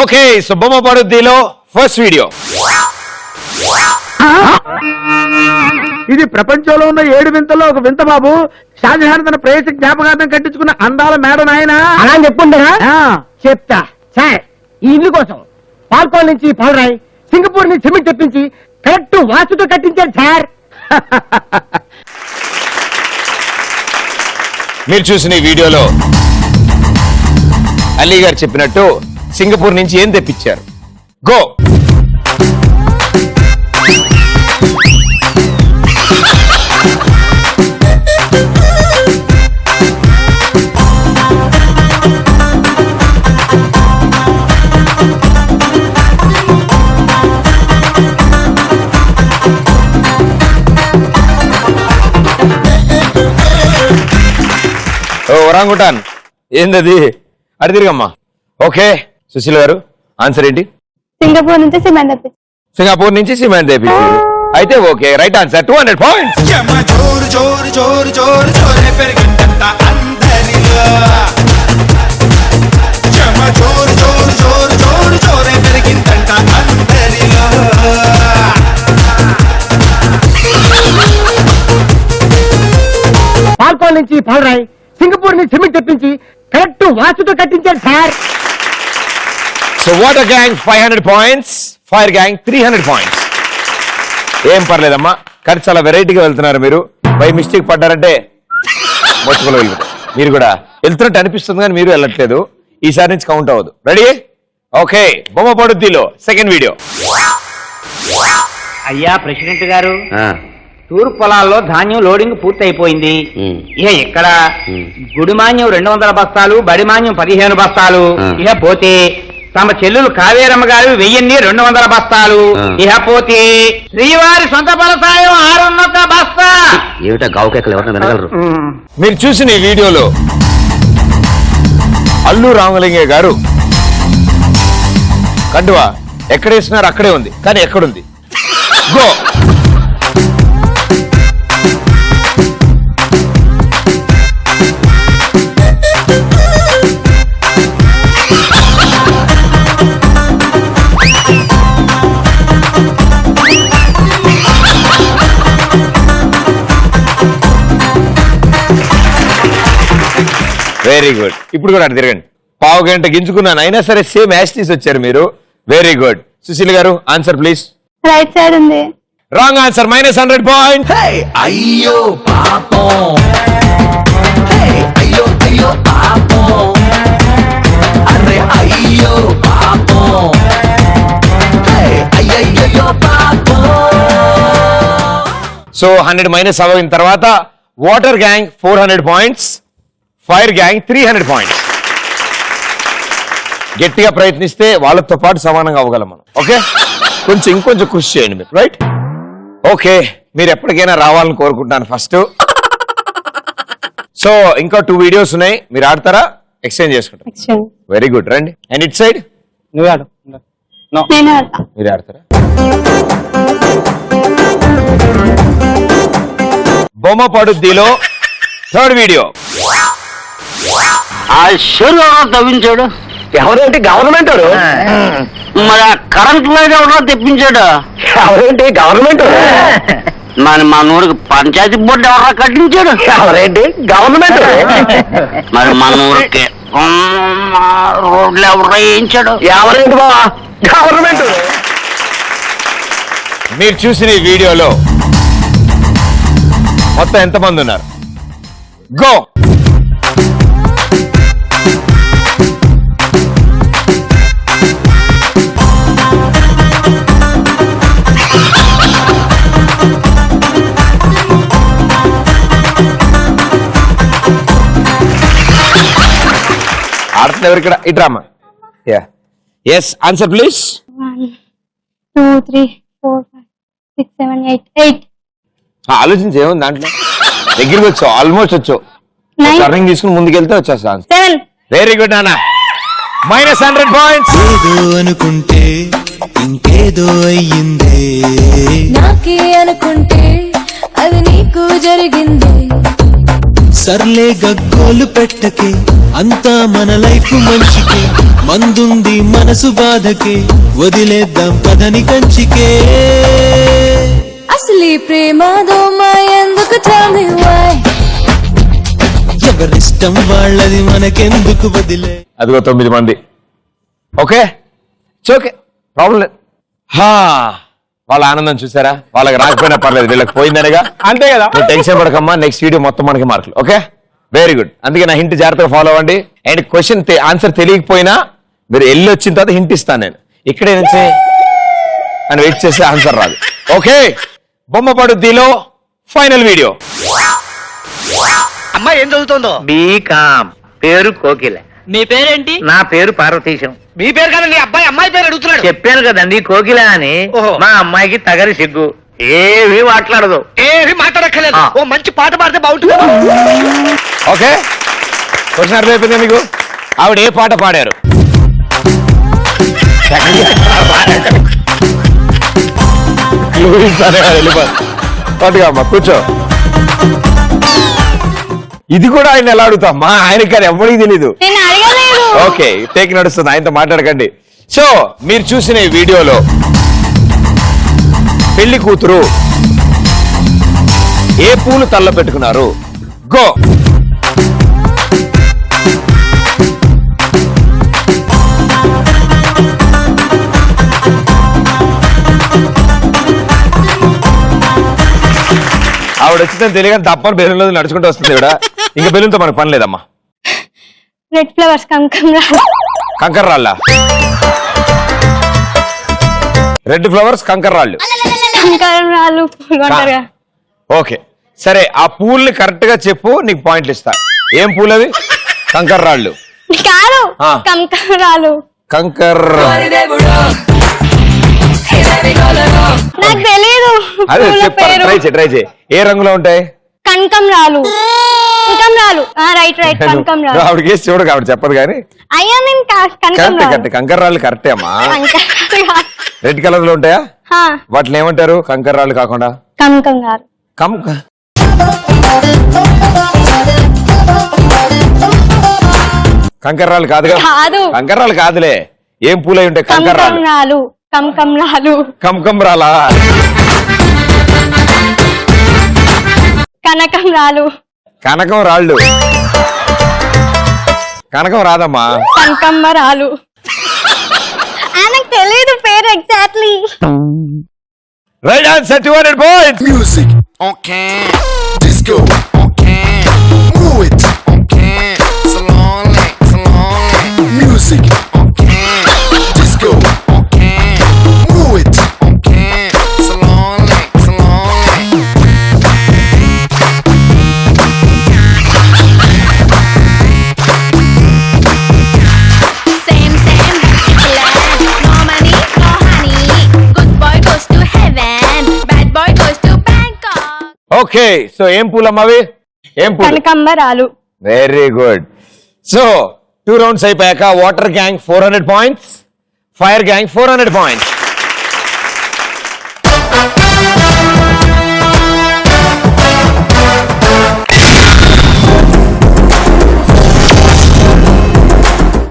ఓకే సో బొమ్మ పడుద్దిలో ఫస్ట్ వీడియో ఇది ప్రపంచంలో ఉన్న 7 వింతల్లో ఒక వింత బాబు. షాజహాన్ తన ప్రేయసి జ్ఞాపకార్థం కట్టించుకున్న అందాల మేడ నాయన అలా చెప్పుంటారా చెప్తా సార్. ఈ ఇల్లు కోసం పాల్కోల్ నుంచి పాలరాయి సింగపూర్ నుంచి సిమెంట్ తెప్పించి కరెక్ట్ వాస్తుతో కట్టించాడు సార్. మీరు చూసిన ఈ వీడియోలో అలీ గారు చెప్పినట్టు సింగపూర్ నుంచి ఏం తెప్పించారు గో ఒరాంగుటాన్ ఏందది అడి తిరిగమ్మా ఓకే సుశీల్ గారు ఆన్సర్ ఏంటి సింగపూర్ నుంచి సిమెంట్ తెప్పించి సింగపూర్ నుంచి సిమెంట్ తెప్పించారు అయితే ఓకే రైట్ ఆన్సర్ 200 పాయింట్స్ చెమ జోరు జోరు జోరు జోరు జోరే పెరిగిందంట అందరిలో చెమ జోరు జోరు జోరు జోరు జోరే పెరిగిందంట అందరిలో పాల్కోల్ నుంచి పాలరాయి సింగపూర్ నుంచి సిమెంట్ తెప్పించి కరెక్ట్ వాస్తుతో కట్టించాడు sir. So water gang 500 points fire gang 300 points ఏం పర్లేదమ్మా కానీ చాలా వెరైటీగా వెళ్తున్నారు మీరు బై మిస్టేక్ పడ్డారంటే మొత్తుకులో వెళ్ళిపోతారు మీరు కూడా వెళ్తున్నట్టు అనిపిస్తుంది కానీ మీరు వెళ్ళట్లేదు ఈసారి నుంచి కౌంట్ అవ్వదు రెడీ ఓకే బొమ్మ పడుద్దిలో సెకండ్ వీడియో అయ్యా ప్రెసిడెంట్ గారు తూర్పు పొలాల్లో ధాన్యం లోడింగ్ పూర్తయిపోయింది ఇక ఇక్కడ గుడిమాన్యం 200 బస్తాలు బడిమాన్యం 15 బస్తాలు ఇక పోతే తమ చెల్లెలు కావేరమ్మ గారు 1200 బస్తాలు ఇక పోతే శ్రీవారి సొంత బలసాయం 600 బస్తా ఏమిటా గావుకెక్కలు ఎవరైనా వినగలరు? మీరు చూసిన ఈ వీడియోలో అల్లు రామలింగయ్య గారు కండువా ఎక్కడ వేసినారు అక్కడే ఉంది, కానీ ఎక్కడుంది? గో. Very good. ఇప్పుడు కూడా అటు తిరగండి. పావు గంట గింజుకున్నాను, అయినా సరే సేమ్ యాస్టీస్ వచ్చారు మీరు. Very good. సుశీల్ గారు ఆన్సర్ ప్లీజ్. రైట్ సైడ్ ఉంది. Wrong answer, -100 point. అయ్యో పాపం, అయ్యో అయ్యో పాపం, అరే అయ్యో పాపం, అయ్యయ్యో పాపం. సో 100 మైనస్ అవ్విన తర్వాత water gang 400 points, fire gang 300 points. గట్టిగా ప్రయత్నిస్తే వాళ్ళతో పాటు సమానంగా అవ్వగలం మనం. ఓకే, కొంచెం ఇంకొంచెం కృషి చేయండి మీరు. Right, okay. మీరు ఎప్పటికైనా రావాలని కోరుకుంటున్నాను ఫస్ట్. సో ఇంకా 2 వీడియోస్ ఉన్నాయి, మీరు ఆడతారా? ఎక్స్చేంజ్ చేసుకుంటారు. వెరీ గుడ్, రండి. అండ్ ఇట్ సైడ్ నువ్వే ఆడు. No. నేను ఆడతా. మీరు ఆడతారా? బొమ్మ పడుద్దిలో 3rd వీడియో. ఆ షూరు తవ్వించాడు ఎవరేంటి గవర్నమెంట్ మరి ఆ కరెంట్ లైన్ ఎవరో తెప్పించాడు ఎవరేంటి గవర్నమెంట్ మరి మన ఊరికి పంచాయతీ బోర్డు ఎవరో కట్టించాడు ఎవరేంటి గవర్నమెంట్ మరి మన ఊరికి రోడ్లు ఎవరో వేయించాడు ఎవరేంటి బాబా గవర్నమెంట్. మీరు చూసిన ఈ వీడియోలో మొత్తం ఎంతమంది ఉన్నారు? గో. ఆడుతున్న ఎవరు ఇక్కడ? ఇట్రామా. Yeah, yes, answer please. 1 2 3 4 5 6 7 8 8 ఆలోచించి ఏముంది దాంట్లో? దగ్గరికి వచ్చావు, ఆల్మోస్ట్ వచ్చావు. 9 టర్నింగ్ తీసుకుని ముందుకెళ్తే వచ్చేస్తా. 7 వెరీ గుడ్ నాన్న. -100 పాయింట్స్. ఏదో అనుకుంటే ఇంకేదో అయ్యిందే, నాకే అనుకుంటే అది నీకు జరిగింది. సర్లే గగ్గోలు పెట్టకే, అంతా మన లైఫ్ మంచికే, మందుంది మనసు బాధకే, వదిలేద్దాం పదని కంచికే. అసలీ ప్రేమ దోమ ఎందుకు tell me why? ఎవరిష్టం వాళ్ళది మనకెందుకు వదిలే. అదిగో 9 మంది. ఓకే, ఓకే, ప్రాబ్లం లేదు. వాళ్ళ ఆనందం చూసారా? వాళ్ళకి రాకపోయినా పర్లేదు, వీళ్ళకి పోయిందనేగా. అంతే కదా. నువ్వు టెన్షన్ పడకమ్మా, నెక్స్ట్ వీడియో మొత్తం మనకి మార్కులు. Okay, very good. అందుకే నా హింట్ జాగ్రత్తగా ఫాలో అవ్వండి. అండ్ క్వశ్చన్ ఆన్సర్ తెలియకపోయినా మీరు వెళ్ళి వచ్చిన తర్వాత హింట్ ఇస్తాను నేను. ఇక్కడే నుంచి అని వెయిట్ చేస్తే ఆన్సర్ రాదు. ఓకే, బొమ్మ పడుద్దిలో ఫైనల్ వీడియో. అమ్మాయి ఏం చదువుతుందో? బీకామ్, పేరు కోకిల. మీ పేరేంటి? నా పేరు పార్వతీశం. మీ పేరు కదండి, అబ్బాయి అమ్మాయి పేరు అడుగుతున్నాడు. చెప్పాను కదండి కోకిల అని. ఓహో. మా అమ్మాయికి తగరి సిగ్గు, ఏమీ మాట్లాడదు. ఏమి మాట్లాడక్కర్లేదు, ఆ. ఓ మంచి పాట పాడితే బాగుంటుంది. ఓకే, క్వశ్చన్ అర్థమైపోయిందా మీకు? ఆవిడ ఏ పాట పాడారు? పట్టుగా అమ్మా, కూర్చో. ఇది కూడా ఆయన ఎలా అడుగుతామ్మా? ఆయనకి అది ఎవరికి తెలీదు. నేను అడగలేదు. ఓకే, టేక్ నడుస్తుంది, ఆయనతో మాట్లాడకండి. సో మీరు చూసిన ఈ వీడియోలో పెళ్లి కూతురు ఏ పూలు తల్ల పెట్టుకున్నారు? గో. ఆవిడ వచ్చిందని తెలియని తప్పని బెలూన్ లో నడుచుకుంటూ వస్తుంది ఇవిడ. ఇంకా బెలూన్తో మనకు పని లేదమ్మా. రెడ్ ఫ్లవర్స్ కంకర రాళ్ళ? రెడ్ ఫ్లవర్స్ కంకర రాళ్ళు. కంకరాలు పూలు అంటారు కదా. ఓకే సరే, ఆ పూల్ని కరెక్ట్ గా చెప్పు, నీకు పాయింట్లు ఇస్తా. ఏం పూలు అవి? కంకర రాళ్ళు కాదు, ఆ. కంకరాలు. కంకర్ నాకు తెలియదు అదే పూల చెప్పాలి. పేరు. ట్రై చేయి. ఏ రంగులో ఉంటాయి? కనకంరాలు కనకంరాలు రైట్ కనకంరాలు ఆవిడ కేసు చూడు ఆవిడ చెప్పదు కానీ అయ్యా నేను కరెక్ట్ కనకంరాలు కరెక్ట్ కంకర్రాళ్ళు కరెక్టే అమ్మా రెడ్ కలర్ లో ఉంటాయా వాటిని ఏమంటారు కంకర్రాళ్ళు కాకుండా కనకంరాలు కమ్ కంకర్రాళ్ళు కాదుగా కాదు కంకర్రాళ్ళు కాదులే ఏం పూలై ఉంటాయి కంకర్రాళ్ళు కనకంరాలు కంకంరాలా కనకంరాలు కనకం రాళ్ళు కనకం రాదమ్మా కనకమ్మరాలు నాకు తెలియదు పేరు exactly right answer 200 points Music on can, disco on can, move it on can, slowly, slowly. Music on can, disco on can, move it on can, slowly, slowly. Same, plan. No money, no honey. Good boy goes to heaven. Bad boy goes to Bangkok. Okay so ఏం పూలమ్మా అవి ఏం పూలు కనకంబరాలు very good so 2 rounds అయిపోయాక water gang 400 points fire gang 400 points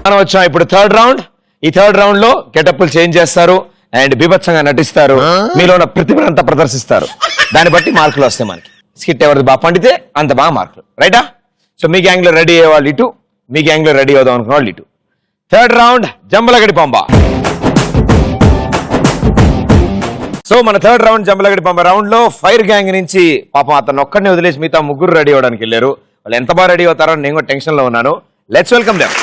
మనం వచ్చాం ఇప్పుడు third round ఈ third round లో గెటప్లు చేంజ్ చేస్తారు అండ్ బీభత్సంగా నటిస్తారు మీలో ఉన్న ప్రతిభనంతా ప్రదర్శిస్తారు దాన్ని బట్టి మార్కులు వస్తాయి మనకి స్కిట్ ఎవరిది బాగా పండితే అంత బాగా మార్కులు రైటా సో మీ గ్యాంగ్ లో రెడీ అయ్యే వాళ్ళు ఇటు మీ గ్యాంగ్ లో రెడీ అవుదాం అనుకున్న వాళ్ళు ఇటు థర్డ్ రౌండ్ జంబలగడి పంబ సో మన థర్డ్ రౌండ్ జంబలగడి పంబ రౌండ్ లో ఫైర్ గ్యాంగ్ నుంచి పాపం అతను ఒక్కడిని వదిలేసి మిగతా ముగ్గురు రెడీ అవడానికి వెళ్ళారు వాళ్ళు ఎంత బాగా రెడీ అవుతారో నేను కూడా టెన్షన్ లో ఉన్నాను లెట్స్ వెల్కమ్ దెమ్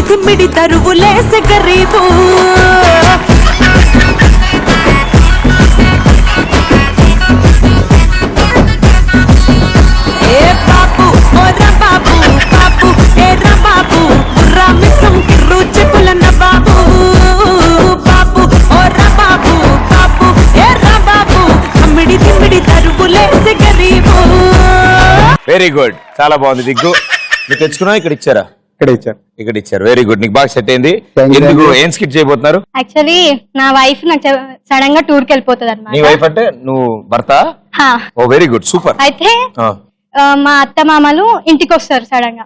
తిమ్మిడి తరువులేసే గరీబు ఏ బాబు ఓరా బాబు బాబు ఏరా బాబు రామిసం కిర్రు చెప్పులన్న బాబు బాబు ఓరా బాబు బాబు ఏరా బాబు తిమ్మిడి తరువులేసే గరీబు వెరీ గుడ్ చాలా బాగుంది దిగ్గు మీరు తెచ్చుకున్నా ఇక్కడ ఇచ్చారా ఇక్కడ ఇచ్చారు వెరీ గుడ్ నీకు బాగా సెట్ అయింది ఎందుకు ఏం స్కిట్ చేయబోతున్నారు యాక్చువల్లీ నా వైఫ్ నాకు సడన్ గా టూర్ కి వెళ్ళిపోతుంది నీ వైఫ్ అంటే నువ్వు భర్త ఓ వెరీ గుడ్ సూపర్ అయితే మా అత్త మామలు ఇంటికి వస్తారు సడన్ గా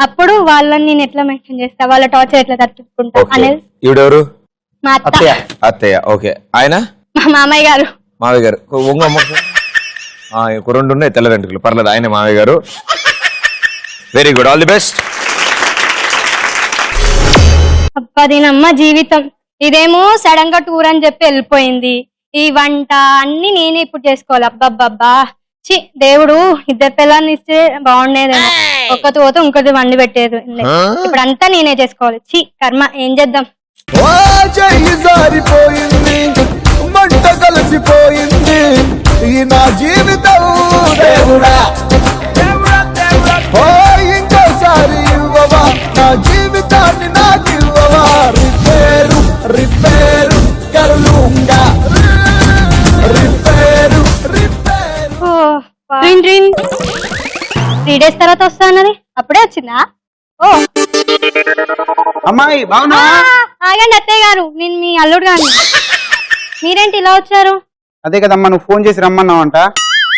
అప్పుడు వాళ్ళని నేను ఎట్లా మెన్షన్ చేస్తా వాళ్ళ టార్చర్ ఎట్లా తట్టుకుంటా అనేది ఈవిడెవరు మా అత్తయ్య ఓకే ఆయన మా మామయ్య గారు ఒక 2 ఉన్నాయి తెల్ల వెంట్రుకలు పర్లేదు ఆయన మామయ్య గారు very good all the best అబ్బదినమ్మ జీవితం ఇదేమో సడన్ గా టూర్ అని చెప్పి వెళ్ళిపోయింది ఈ వంట అన్ని నేనే ఇప్పుడు చేసుకోవాలి అబ్బబ్బబ్బా చి దేవుడు ఇద్దరు పిల్లల్ని ఇస్తే బాగుండేదేమో ఒక్కటి పోతే ఇంకొకటి వండి పెట్టేది ఇప్పుడు అంతా నేనే చేసుకోవాలి చి కర్మ ఏం చేద్దాం జారిపోయింది మంట కలిసిపోయింది ఈ నా జీవితం దేవుడా ఇంకోసారి ఇవ్వవా నా జీవితాన్ని నాకు ఇవ్వవా రిపేరు రిపేరు కరులుంగా రిపేరు రిపేరు 3 days తర్వాత వస్తా అన్నది అప్పుడే వచ్చిందా ఓ అమ్మాయి బాగున్నా ఆగండి అత్తయ్య గారు నేను మీ అల్లుడు గాని మీరేంటి ఇలా వచ్చారు అదే కదమ్మా నువ్వు ఫోన్ చేసి రమ్మన్నావంట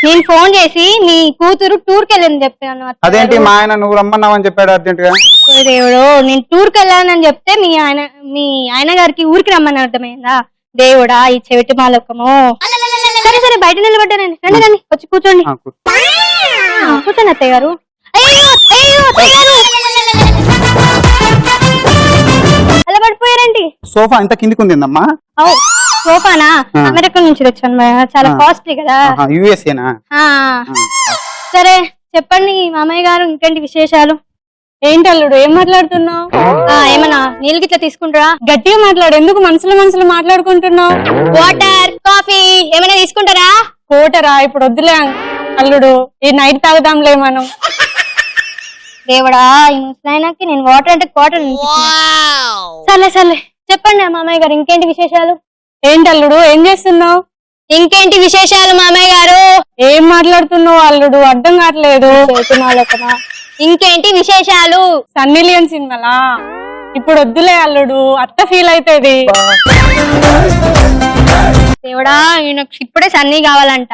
నేను ఫోన్ చేసి మీ కూతురు టూర్ కి వెళ్ళని చెప్పాను అదేంటి మా ఆయన నువ్వు రమ్మన్నావని చెప్పాడు అర్జెంట్ గా దేవుడు నేను టూర్ కి వెళ్ళానని చెప్తే మీ ఆయన గారికి ఊరికి రమ్మని అర్థమైందా దేవుడా ఈ చెవిటి మాలకము సరే సరే బయట నిలబడ్డానండి రండి రండి వచ్చి కూర్చోండి కూర్చోండి అత్తయ్య గారు అయ్యో అయ్యో అత్తయ్య గారు అలా పడిపోయారండి సోఫా ఎంత కిందికి ఉందమ్మా సోఫానా అమెరికా నుంచి తెచ్చాను చాలా కాస్ట్లీ కదా యుఎస్ఏనా సరే చెప్పండి మామయ్య గారు ఇంకేంటి విశేషాలు ఏంటి అల్లుడు ఏం మాట్లాడుతున్నావు ఏమన్నా నీళ్ళు గిట్లా తీసుకుంటారా గట్టిగా మాట్లాడు ఎందుకు మనసులో మాట్లాడుకుంటున్నావు వాటర్ కాఫీ ఏమైనా తీసుకుంటారా కోటరా ఇప్పుడు వద్దులే అల్లుడు ఈ నైట్ తాగుదాంలే మనం దేవుడా ఈ ముసలాయనకి నేను వాటర్ అంటే క్వార్టర్ సర్లే సర్లే చెప్పండి మామయ్య గారు ఇంకేంటి విశేషాలు? ఏంటి అల్లుడు ఏం చేస్తున్నావు? ఇంకేంటి విశేషాలు మామయ్య గారు? ఏం మాట్లాడుతున్నావు అల్లుడు అర్థం కావట్లేదు. ఇంకేంటి విశేషాలు? సన్నీ లియోన్ సినిమాలా? ఇప్పుడు వద్దులే అల్లుడు, అత్త ఫీల్ అవుతుంది. దేవుడా ఈయనకు ఇప్పుడే సన్నీ కావాలంట.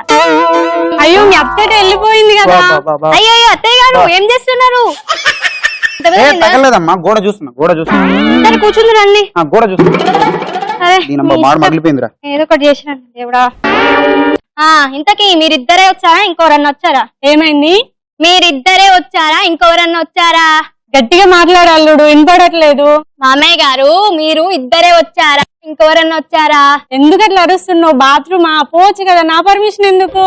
అయ్యో మీ అత్తయ్య వెళ్ళిపోయింది కదా. అయ్యో అత్తయ్య గారు ఏం చేస్తున్నారు? తగలేదమ్మా, గోడ చూస్తున్నా సరే కూర్చుంది రండి. గోడ చూస్తున్నా. ఏదో ఒకటి చేసినాను దేవుడా. ఇంతకీ మీరిద్దరే వచ్చారా ఇంకోరన్నా వచ్చారా? ఏమైంది? మీరిద్దరే వచ్చారా ఇంకోరన్నా వచ్చారా? గట్టిగా మాట్లాడు అల్లుడు, వినపడట్లేదు. మామయ్య గారు మీరు ఇద్దరే వచ్చారా ఇంకోరన్నా వచ్చారా? ఎందుకు అట్లా అరుస్తున్నావు? బాత్రూమ్ పోవచ్చు కదా, నా పర్మిషన్ ఎందుకు?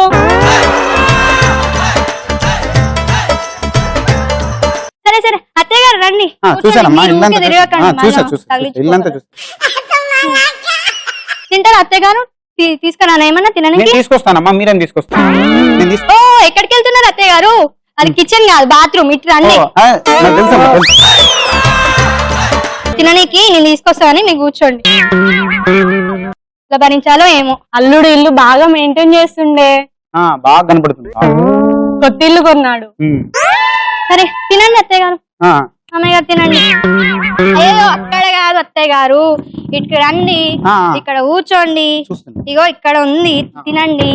సరే సరే అత్తయ్య గారు రండి. తింటారా అత్తయ్య గారు? తీసుకురా ఏమన్నా తినడానికి? తీసుకొస్తానమ్మా, మీరేం తీసుకొస్తాను? ఓ ఎక్కడికి వెళ్తున్నారు అత్తయ్య గారు? అది కిచెన్ కాదు బాత్రూమ్, ఇటు రండి. తిననీకి నేను తీసుకొస్తానని మీకు కూర్చోండి. భరించాలో ఏమో. అల్లుడు ఇల్లు బాగా మెయింటైన్ చేస్తుండే, బాగా కనపడుతుంది. కొత్త ఇల్లు కొన్నాడు. సరే తినండి అత్తయ్య గారు. అమ్మయ్య గారు తినండి. అయ్యో అక్కడ కాదు అత్తయ్య గారు, ఇటు రండి, ఇక్కడ కూర్చోండి. ఇగో ఇక్కడ ఉంది, తినండి.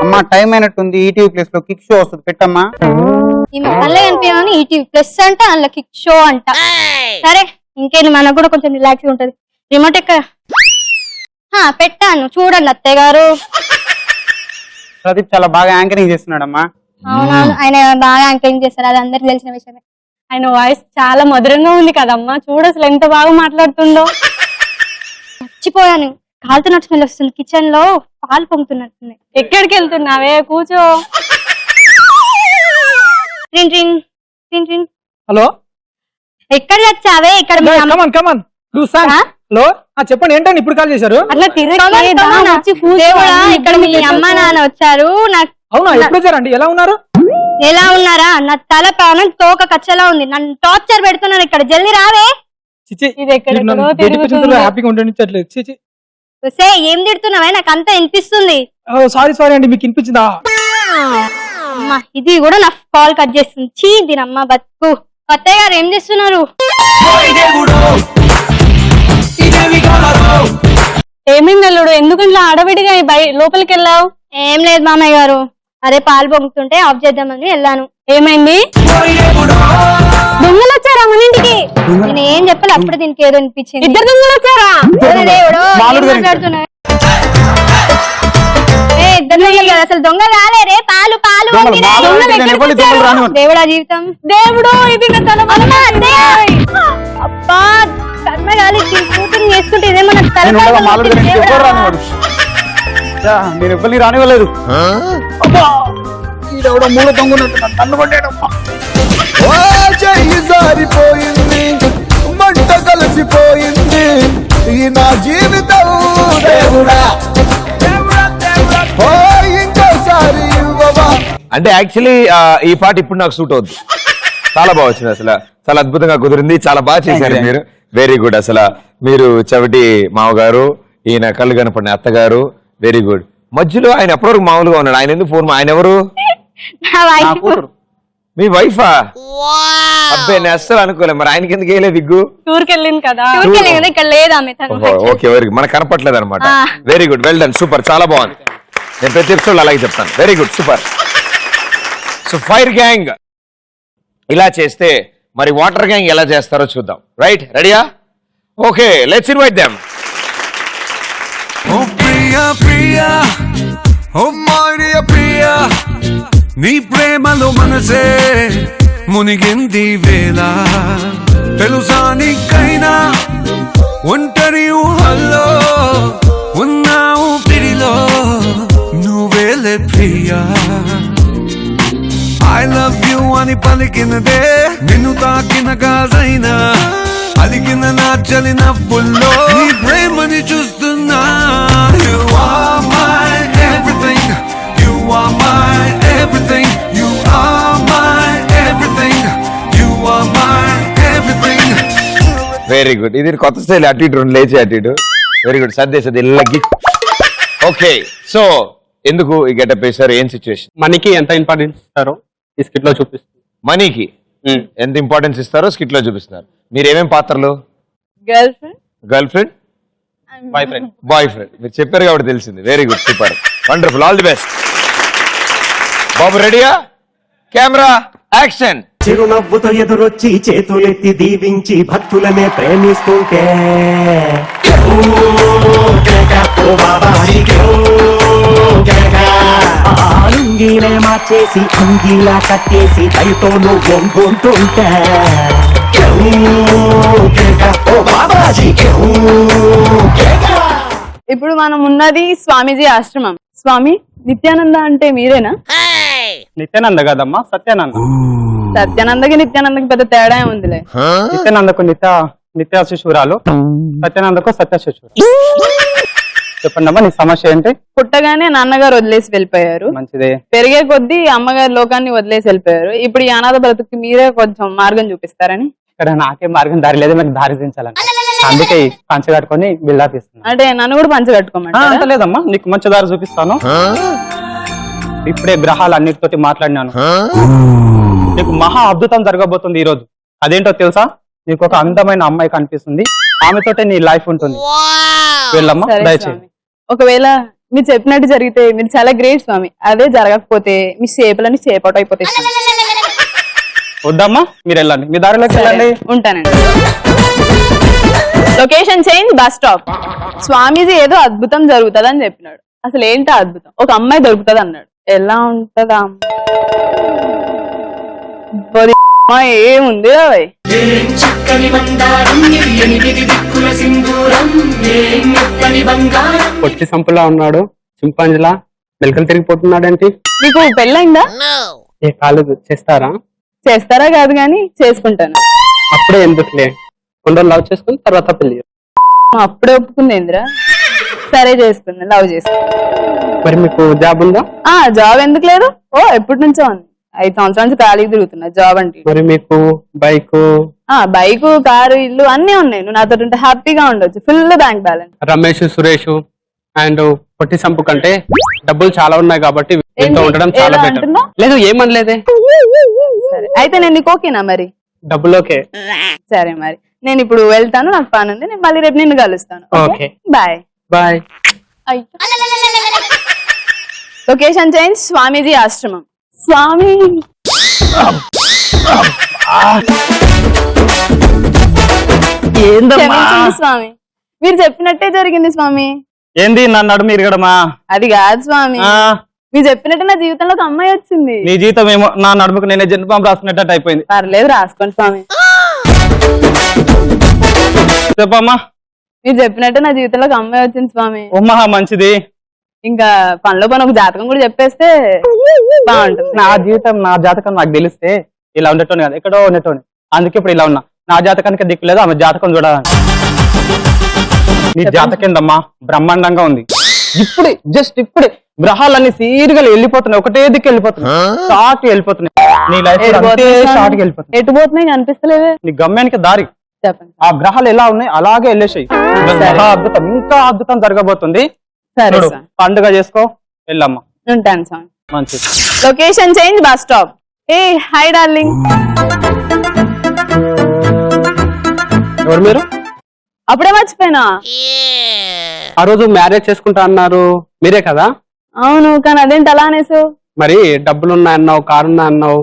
అమ్మా టైం అయినట్టుంది, ఈటీవీ ప్లేస్ లో కిక్ షో వస్తుంది, పెట్టమ్మా. ఈ మొక్కలే అనిపించాను, ఈటీవీ ప్లస్ అంట, అందులో కిక్ షో అంట. సరే ఇంకేంటి, మనకు కూడా కొంచెం రిలాక్స్ ఉంటది. రిమోట్ ఎక్కడ పెట్టాను చూడండి అత్తయ్య గారు. ప్రదీప్ చాలా బాగా యాంకరింగ్ చేస్తున్నాడమ్మా. అవునవును, ఆయన బాగా యాంకరింగ్ చేస్తారు, అది అందరికి తెలిసిన విషయమే. ఆయన వాయిస్ చాలా మధురంగా ఉంది కదమ్మా, చూడు అసలు ఎంత బాగా మాట్లాడుతుండో. మర్చిపోయాను, కాలుతున్నట్టు స్మెల్ వస్తుంది. కిచెన్ లో పాలు పొంగుతున్నట్టుంది. ఎక్కడికి వెళ్తున్నావే? కూర్చో. హలో, ఎక్కడ వచ్చావే? ఇక్కడ హలో చెప్పండి, ఏంటండి ఇప్పుడు కాల్ చేశారు? అట్లా ఇక్కడ మీ అమ్మ నాన్న వచ్చారు. నాకు అవునా, ఎప్పుడు వచ్చారండి? ఎలా ఉన్నారు? ఎలా ఉన్నారా? నా తల ప్రాణం తోక కచ్చలా ఉంది, నన్ను టార్చర్ పెడుతున్నారు ఇక్కడ. జల్దీ రావే. హ్యాపీగా ఉండనిచ్చట్లేదు. ఏం తిడుతున్నావే? నాకు అంతా వినిపిస్తుంది. సారీ అండి, మీకు వినిపించిందా? అమ్మా ఇది కూడా నా కాల్ కట్ చేస్తుంది. చీ దీనమ్మ బతుకు. అత్తయ్య గారు ఏం చేస్తున్నారు? ఏమైంది అల్లుడు, ఎందుకు ఇట్లా ఆడవిడిగా లోపలికి వెళ్ళావు? ఏం లేదు మామయ్య గారు, అదే పాలు పొంగుతుంటే ఆఫ్ చేద్దామని వెళ్ళాను. ఏమైంది? దొంగలు వచ్చారా మన ఇంటికి? నేను ఏం చెప్పాలి, అప్పుడు దీనికి ఏదో అనిపించింది. ఇద్దరు దొంగలు వచ్చారా? మాట్లాడుతున్నా అసలు దొంగ రాలేరే. పాలు పాలు దేవుడా జీవితం, దేవుడు ఇది అబ్బా కర్మ గాలి కూతురు చేసుకుంటే ఇదేమో నాకు నేను ఎవ్వరిని రానివ్వలేదు. మూల దొంగ తన్ను కొట్టాడమ్మా. జారిపోయింది, మంట కలిసిపోయింది ఈ నా జీవితం. దేవుడా ఇంకోసారి అంటే యాక్చువల్లీ ఈ పాట ఇప్పుడు నాకు సూట్ అవుద్ది. చాలా బాగా వచ్చింది, అసలు చాలా అద్భుతంగా కుదిరింది, చాలా బాగా చేశారు మీరు. Very good. అసలు మీరు చెవిటి మామగారు, ఈయన కళ్ళు కనపడిన అత్తగారు, వెరీ గుడ్. మధ్యలో ఆయన ఎప్పటివరకు మామూలుగా ఉన్నాడు, ఆయన ఎందుకు ఫోన్? ఆయన ఎవరు? మీ వైఫా? అబ్బాయి నేను అస్సలు అనుకోలే, మరి ఆయనకి ఎందుకు వేయలేదు దిగ్గు? టూర్కి వెళ్ళింది కదా, ఇక్కడ లేదా? ఓకే వెరీ, మనకు కనపట్లేదు అనమాట. Very good, well done, super, చాలా బాగుంది. నేను ప్రతి ఎపిసోడ్ అలాగే చెప్తాను. Very good, super. So fire gang ఇలా చేస్తే మరి వాటర్ గ్యాంగ్ ఎలా చేస్తారో చూద్దాం. రైట్, రెడీయా? Okay, let's invite them. ఓ ప్రియా ప్రియా, ఓ మారియా ప్రియా, నీ ప్రేమలో మనసే మునిగింది వేళ. తెలుసా నీకైనా ఒంటరి ఊహల్లో ఉన్నావు పిడిలో నువ్వేలే ప్రియా. I love you అని పలికినదే నిన్ను తాకిన గాజైనా అలికిన నా చలి నవ్వుల్లో నీ ప్రేమని చూస్తున్నా. You are my everything, you are my everything, you are my everything. Very good. ఇది కొత్త స్టైల్, అటు ఇటు రెండు లేచి అటు ఇటు. Very good. సర్దే ఇళ్ళకి. ఓకే, సో ఎందుకు ఈ గెటప్ వేశారు? ఏం సిచ్యువేషన్? మనీకి ఎంత ఇంపార్టెన్స్ ఇస్తారో ఈ స్కిట్ లో చూపిస్తుంది. మనీకి ఎంత ఇంపార్టెన్స్ ఇస్తారో స్కిట్ లో చూపిస్తున్నారు. మీరు ఏమేం పాత్రలు? Girlfriend, girlfriend, boyfriend. మీరు చెప్పారు కాబట్టి తెలిసింది. Very good, super, wonderful, all the best. బాబు రెడీయా? Camera action. చిరునవ్వుతో ఎదురొచ్చి చేతులెత్తి దీవించి భక్తులనే ప్రేమిస్తుంటే ఆలుంగీలే మార్చేసి అంగీలా కట్టేసి దయతో నువ్వు వంగుంటుంటే ఇప్పుడు మనం ఉన్నది స్వామీజీ ఆశ్రమం. స్వామి నిత్యానంద అంటే మీరేనా? నిత్యానంద కదమ్మా, సత్యానంద. సత్యానందకి నిత్యానందకి పెద్ద తేడా ఉందిలే. నిత్యానందకు నిత్య శిశురాలు, సత్యానందకు సత్య శిశురాలు. చెప్పండి అమ్మా, నీ సమస్య ఏంటి? పుట్టగానే నాన్నగారు వదిలేసి వెళ్ళిపోయారు. మంచిదే. పెరిగే కొద్దీ అమ్మగారు లోకాన్ని వదిలేసి వెళ్ళిపోయారు. ఇప్పుడు ఈ అనాథ బ్రతుకు మీరే కొంచెం మార్గం చూపిస్తారని. ఇక్కడ నాకే మార్గం దారి లేదు, నాకు దారి దించాలని. అందుకే పంచ కట్టుకొని బిల్డప్ ఇస్తున్నా. అంటే నన్ను కూడా పంచ కట్టుకోమంటారా? అంత లేదమ్మా, నీకు మంచి దారి చూపిస్తాను. ఇప్పుడే గ్రహాలు అన్నిటితోటి మాట్లాడినాను. నీకు మహా అద్భుతం జరగబోతుంది ఈ రోజు. అదేంటో తెలుసా? నీకు ఒక అందమైన అమ్మాయి కనిపిస్తుంది, ఆమెతోటే నీ లైఫ్ ఉంటుంది. వెళ్ళమ్మా, దయచేసి. ఒకవేళ మీరు చెప్పినట్టు జరిగితే మీరు చాలా గ్రేట్ స్వామి. అదే జరగకపోతే మీ చేపలని చేపట అయిపోతాయి. వద్దమ్మా, మీరు వెళ్ళండి, మీ దారిలోకి వెళ్ళండి. ఉంటానండి. Location change, bus stop. Swamiji ఏదో అద్భుతం జరుగుతుంది అని చెప్పినాడు. అసలు ఏంటో అద్భుతం? ఒక అమ్మాయి దొరుకుతుంది అన్నాడు. ఎలా ఉంటదా? ఏముంది పొట్టి సంపులా ఉన్నాడు, చింపాంజిలా మెలకలు తిరిగిపోతున్నాడేంటి? మీకు పెళ్ళైందా? ఏ కాలేజ్ చేస్తారా? చేస్తారా కాదు కానీ చేసుకుంటాను. అప్పుడే ఎందుకులే, కొందరు లవ్ చేసుకుని తర్వాత పెళ్లి. అప్పుడే ఒప్పుకుంది ఏంద్రా? సరే చేసుకుంది, లవ్ చేసుకుంది. మరి మీకు జాబ్ ఉందా? జాబ్ ఎందుకు లేదు? ఓ ఎప్పటి నుంచో ఉంది. 5 సంవత్సరాల నుంచి ఖాళీకి తిరుగుతున్నా జాబ్ అంటే. మరి మీకు బైక్ కారు, ఇల్లు అన్ని ఉన్నాయి. నువ్వు నాతో ఉంటే హ్యాపీగా ఉండొచ్చు. Full bank balance. Ramesh, Suresh and పొట్టి సంపు కంటే డబ్బులు చాలా ఉన్నాయి కాబట్టి వీటితో ఉండడం చాలా బెటర్. లేదు, ఏమనలేదే. సరే అయితే నేను నీకు ఓకేనా? మరి డబ్బులోకే. సరే మరి నేను ఇప్పుడు వెళ్తాను, నాకు పని ఉంది. నేను మళ్ళీ రేపు నిన్ను కలుస్తాను. Okay, bye bye. Location change, Swamiji ఆశ్రమం. స్వామి క్షమించండి స్వామి, మీరు చెప్పినట్టే జరిగింది స్వామి. ఏంది నన్ను అడుగు ఇరగడమా? అది కాదు స్వామి, మీరు చెప్పినట్టు నా జీవితంలో ఒక అమ్మాయి వచ్చింది. నీ జీవితం ఏమో నా నడుముకు నేనే జన్మం రాసుకున్నట్టు అయిపోయింది. పర్లేదు, రాసుకోండి స్వామి. చెప్పమ్మా. మీరు చెప్పినట్టు నా జీవితంలో ఒక అమ్మాయి వచ్చింది స్వామి. మహా మంచిది. ఇంకా పనిలో పని ఒక జాతకం కూడా చెప్పేస్తే బాగుంటుంది. నా జీవితం, నా జాతకం నాకు తెలిస్తే ఇలా ఉండేటోని కాదు, ఎక్కడో ఉండేటోని. అందుకే ఇప్పుడు ఇలా ఉన్నా. నా జాతకానికి దిక్కు లేదు, ఆమె జాతకం చూడాలని. నీ జాతకం ఏందమ్మా? బ్రహ్మాండంగా ఉంది. ఇప్పుడే ఇప్పుడే గ్రహాలన్నీ సీరియల్ వెళ్ళిపోతున్నాయి, ఒకటే దిక్కు వెళ్ళిపోతున్నాయి, షార్ట్ వెళ్ళిపోతున్నాయి. నీ లైఫ్ షార్ట్ వెళ్ళిపోతుంది. ఎటు పోతున్నాయి కనిపిస్తలేవే. నీ గమ్యానికి దారి చెప్పండి. ఆ గ్రహాలు ఎలా ఉన్నాయి అలాగే వెళ్ళేసాయి. అద్భుతం, ఇంకా అద్భుతం జరగబోతుంది. సరే, పండుగ చేసుకో, వెళ్ళమ్మా. ఉంటాను స్వామి. మంచిది. Location change, bus stop. ఏ హాయ్ డార్లింగ్. ఎవరు మీరు? అప్పుడే మర్చిపోయినా. ఆ రోజు మ్యారేజ్ చేసుకుంటా అన్నారు, మీరే కదా? అవును, కానీ అదేంటి అలా అనేసు? మరి డబ్బులు ఉన్నాయన్నావు, కారు ఉన్నాయన్నావు,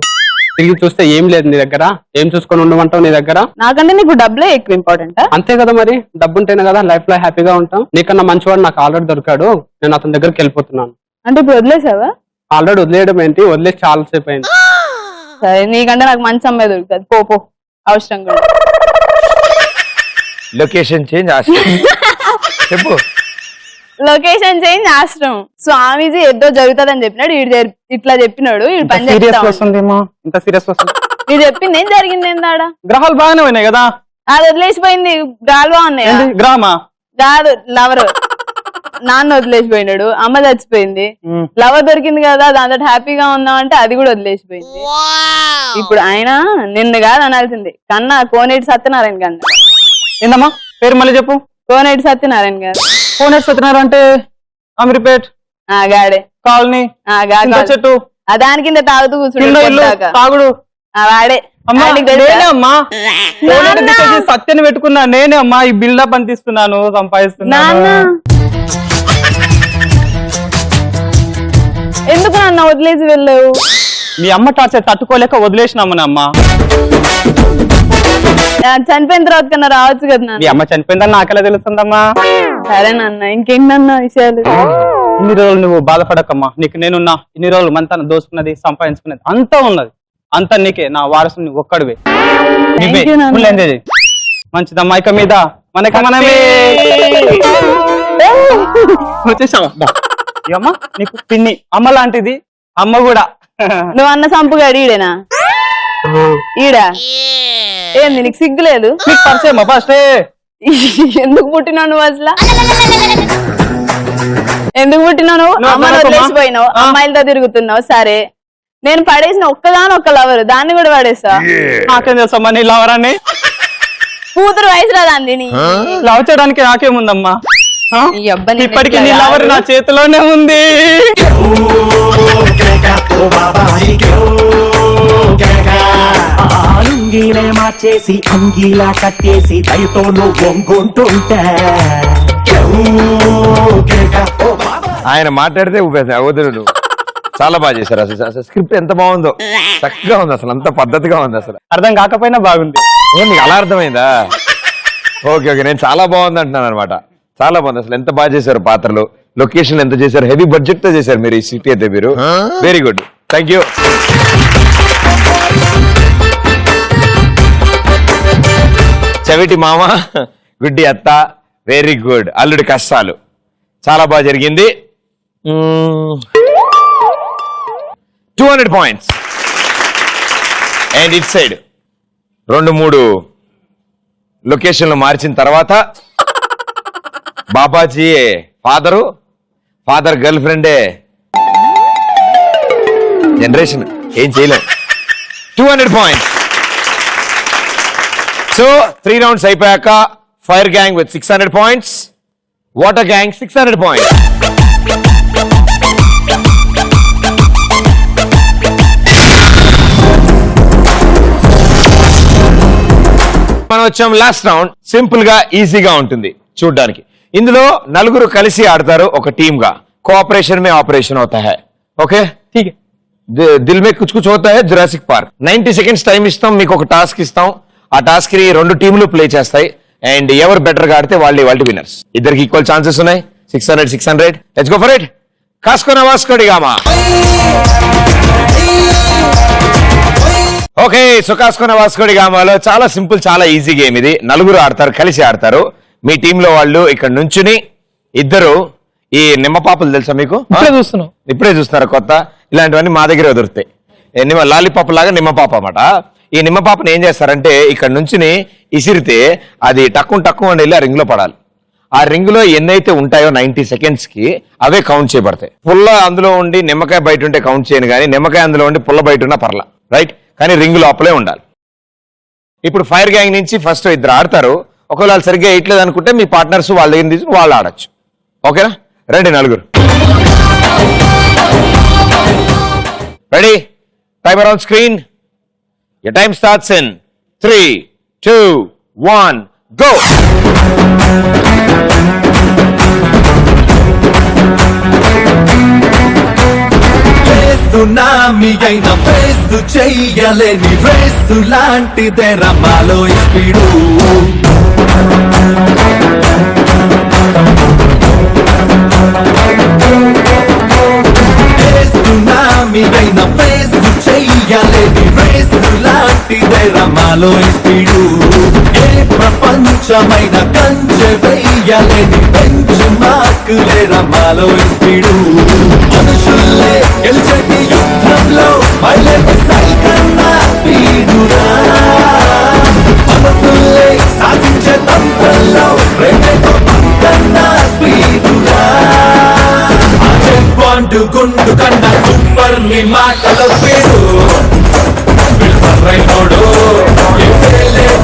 తిరిగి చూస్తే ఏం లేదు నీ దగ్గర. ఏం చూసుకొని ఉండమంటావు నీ దగ్గర? నాకంటే నీకు డబ్బులే ఎక్కువ ఇంపార్టెంట్. అంతే కదా, మరి డబ్బు ఉంటేనే కదా లైఫ్ లో హ్యాపీగా ఉంటాం. నీకన్నా మంచివాడు నాకు ఆల్రెడీ దొరికాడు, నేను అతని దగ్గరికి వెళ్ళిపోతున్నాను. అంటే ఇప్పుడు వదిలేసావా? ఆల్రెడీ వదిలేయడం ఏంటి, వదిలేసి చాలా సేపు అయింది. సరే, నీకంటే నాకు మంచి అమ్మాయి దొరుకుతుంది, పో అవసరం కూడా. లొకేషన్ చేంజ్, చెప్పు. లొకేషన్ చేంజ్, ఆశ్రమం. స్వామీజీ ఏదో జరుగుతుందని చెప్పినాడు, ఇట్లా చెప్పినాడు. పని మీరు చెప్పింది ఏం జరిగింది? ఏందాడా గ్రహాలు బాగానే ఉన్నాయి కదా? అది వదిలేసిపోయింది. గ్రహాలు బాగున్నాయి. గ్రహమా కాదు, లవర్. నాన్న వదిలేసిపోయినాడు, అమ్మ చచ్చిపోయింది. లవర్ దొరికింది కదా, దాంతో హ్యాపీగా ఉందాం అంటే అది కూడా ఏందమ్మా పేరు మళ్ళీ చెప్పు. కోనేటి సత్యనారాయణ గారు. కోనేటి సత్యనారాయణ అంటే అమీర్పేట్ గాడే కాలనీ చెట్టు దాని కింద తాగుతూ కూర్చుంటాడు తాగుడు వాడే. నేనే అమ్మా సత్యని పెట్టుకున్నా, నేనే అమ్మా ఈ బిల్డప్ అని తీస్తున్నాను, సంపాదిస్తున్నాను. ఎందుకు నాన్న వదిలేసి వెళ్ళావు? మీ అమ్మ టార్చర్ తట్టుకోలేక వదిలేసినామని అమ్మ. చనిపోయిన తర్వాత కన్నా రావచ్చు కదా. మీ అమ్మ చనిపోయిందని నాకెలా తెలుస్తుందమ్మా? సరే నాన్న, ఇంకేంటన్నా విషయాలు? ఇన్ని రోజులు నువ్వు బాధపడకమ్మా, నీకు నేనున్నా. ఇన్ని రోజులు మంతా దోసుకున్నది, సంపాదించుకున్నది అంతా ఉన్నది, అంతా నీకే. నా వారసుని ఒక్కడివే. మంచిదమ్మా, ఇక మీద మనకి మనమే. వచ్చేసావా? అమ్మ నీకు పిన్ని అమ్మ లాంటిది, అమ్మ కూడా. నువ్వు అన్న సంపుగాడు ఈడేనా? ఈడా ఏంది నీకు సిగ్గులేదు? పరిచయమా ఫస్ట్? ఎందుకు పుట్టినావు నువ్వు అసలు? ఎందుకు పుట్టినావు నువ్వు? అమ్మను వదిలేసిపోయినావు, అమ్మాయిలతో తిరుగుతున్నావు. సరే, నేను పడేసిన ఒక్క లవరు, దాన్ని కూడా పడేస్తా. నాకేం తెలుసమ్మా నీ లవరాన్ని? కూతురు వయసు రాదాంది. లవ్ చేయడానికి నాకేముందమ్మా? ఇప్పటికీ నీ లవర్ నా చేతిలోనే ఉంది. లుంగీనే మార్చేసి అంగీలా కట్టేసి దయతో నువ్వు వంగుంటుంటే ఆయన మాట్లాడితే వదులు. చాలా బాగా చేశారు అసలు. స్క్రిప్ట్ ఎంత బాగుందో, చక్కగా ఉంది అసలు, అంత పద్ధతిగా ఉంది అసలు. అర్థం కాకపోయినా బాగుంది. మీకు అలా అర్థమైందా? ఓకే ఓకే, నేను చాలా బాగుంది అంటున్నాను అనమాట. చాలా బాగుంది అసలు. ఎంత బాగా చేశారు పాత్రలు, లొకేషన్ ఎంత చేశారు, హెవీ బడ్జెట్ తో చేశారు మీరు ఈ సిటీ అయితే. మీరు వెరీ గుడ్, థ్యాంక్ యూ. చవిటి మామ, గుడ్డి అత్త, వెరీ గుడ్. అల్లుడి కష్టాలు చాలా బాగా జరిగింది. 200 పాయింట్స్. అండ్ ఇట్ సైడ్ 2-3 లొకేషన్లు మార్చిన తర్వాత బాబాజీ ఫాదర్ గర్ల్ ఫ్రెండే జనరేషన్, ఏం చేయలేం. 200 పాయింట్స్. సో 3 రౌండ్స్ అయిపోయాక fire gang with 600 points, water gang 600 points. మనం వచ్చాం లాస్ట్ రౌండ్. సింపుల్ గా ఈజీగా ఉంటుంది చూడడానికి. ఇందులో 4 కలిసి ఆడతారు ఒక టీమ్ గా. కోఆపరేషన్ में ऑपरेशन होता है. ఓకే, ठीक है. దిల్ మే కుచ్ కుచ్ హోతా హై, జురాసిక్ పార్క్. 90 సెకండ్స్ టైం ఇస్తాం, మీకు ఒక టాస్క్ ఇస్తాం. ఆ టాస్క్ ని 2 టీంలు ప్లే చేస్తాయి. అండ్ ఎవరు బెటర్ గా ఆడితే వాళ్ళు విన్నర్స్. ఇద్దరికి ఈక్వల్ ఛాన్సెస్ ఉన్నాయి. 600. Let's go for it. కాస్కోనా వాస్కోడిగామా. ఓకే, సో కాస్కోనా వాస్కోడిగామాలో చాలా సింపుల్, చాలా ఈజీ గేమ్ ఇది. 4 ఆడతారు, కలిసి ఆడతారు. మీ టీంలో వాళ్ళు ఇక్కడ నుంచుని ఇద్దరు ఈ నిమ్మపాపులు తెలుసా మీకు? ఇప్పుడే చూస్తున్నారు కొత్త. ఇలాంటివన్నీ మా దగ్గర దొరుకుతాయి. లాలీపాప్ లాగా నిమ్మపాప అన్నమాట. ఈ నిమ్మపాపను ఏం చేస్తారంటే ఇక్కడ నుంచుని ఇసిరితే అది టక్కు అని వెళ్ళి ఆ రింగ్ లో పడాలి. ఆ రింగ్ లో ఎన్నైతే ఉంటాయో 90 సెకండ్స్ కి అవే కౌంట్ చేయబడతాయి. పుల్ల అందులో ఉండి నిమ్మకాయ బయట ఉంటే కౌంట్ చేయను, కానీ నిమ్మకాయ అందులో ఉండి పుల్ల బయట ఉన్నా పర్లా, రైట్? కానీ రింగ్ లోపలే ఉండాలి. ఇప్పుడు ఫైర్ గ్యాంగ్ నుంచి ఫస్ట్ 2 ఆడతారు. ఒకవేళ వాళ్ళు సరిగ్గా వేయట్లేదు అనుకుంటే మీ పార్ట్నర్స్ వాళ్ళ దగ్గర తీసుకుని వాళ్ళు ఆడచ్చు. ఓకేనా? రండి 4. Ready? Timer on screen. Your time starts in 3, 2, 1, go! Tsunami అయిన ఫేసు చెయ్యలేని రేసు లాంటిదే రమాలో స్పీడు. సునామీ అయిన ఫేసు చెయ్యలేని రేసు లాంటిదే రమాలో స్పీడు. ఏ ప్రపంచమైన కంచె వెయ్యలేని బెంచ్ మార్కులే రమాలో స్పీడు. మనుషుల్లే గెలిచేటి యుద్ధంలో మైలేటి సైకన్నా స్పీడురా. మనసుల్లే సాధించే తంత్రంలో ప్రేమతో అంకన్నా స్పీడురా. బాండు గుండు కన్నా సూపర్ ని మాటలో స్పీడు. సర్రైనోడు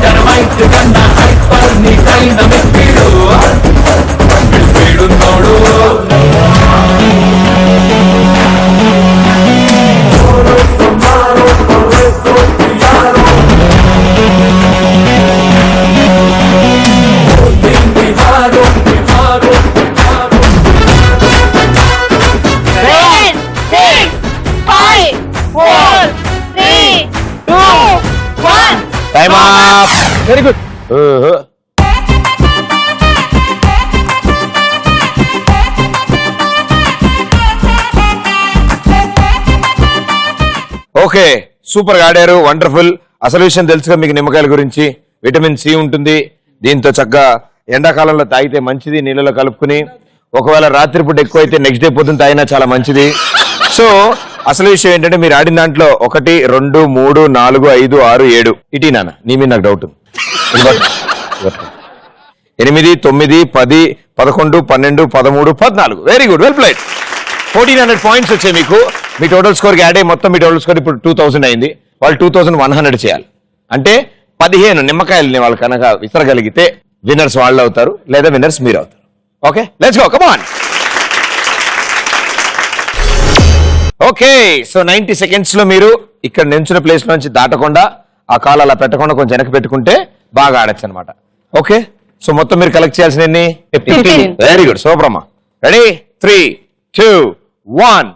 డైనమైట్ కన్నా హైపర్ ని time up. Very good. Okay, super గా ఆడారు, వండర్ఫుల్. అసలు విషయం తెలుసుగా మీకు నిమ్మకాయల గురించి. విటమిన్ సి ఉంటుంది దీంతో, చక్కగా ఎండాకాలంలో తాగితే మంచిది, నీళ్ళలో కలుపుకుని. ఒకవేళ రాత్రిపూట ఎక్కువైతే నెక్స్ట్ డే పొద్దున తాగినా చాలా మంచిది. సో అసలు విషయం ఏంటంటే మీరు ఆడిన దాంట్లో 1, 2, 3, 4, 5, 6, 7 ఇటీ నాన్న నీ మీద నాకు doubt. 8, 9, 10, 11, 12, 13, 14. Very good, well played. 1400 points వచ్చాయి మీకు. మీ టోటల్ స్కోర్ కి యాడ్ అయ్యి మొత్తం మీ టోటల్ స్కోర్ ఇప్పుడు 2000 అయింది. వాళ్ళు 2100 చేయాలి. అంటే 15 నిమ్మకాయలని వాళ్ళు కనుక విసరగలిగితే విన్నర్స్ వాళ్ళు అవుతారు, లేదా విన్నర్స్ మీరు అవుతారు. Okay, let's go, come on. Okay, so 90 seconds లో మీరు ఇక్కడ నించున్న ప్లేస్ నుంచి దాటకుండా, ఆ కాలు అలా పెట్టకుండా కొంచెం వెనక్కి పెట్టుకుంటే బాగా ఆడచ్చు అనమాట. ఓకే, సో మొత్తం మీరు కలెక్ట్ చేయాల్సిన ఎన్ని? 15. వెరీ గుడ్, సూపర్ అమ్మా. రెడీ? 3, 2, 1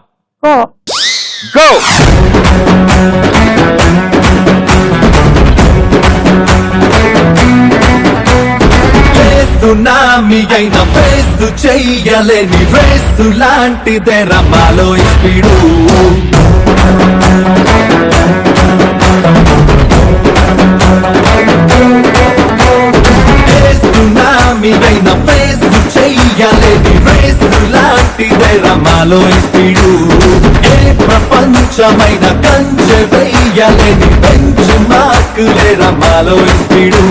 గో. సునామీ అయిన ఫేస్ చెయ్యలేని రేసు లాంటిదే రమాలో స్పీడు. సునామీ అయిన ఫేస్ చెయ్యలేని రేసు లాంటిదే రమాలో స్పీడు. ఏ ప్రపంచమైన కంచె వెయ్యలేని బెంచ్ మార్కులే రమాలో స్పీడు.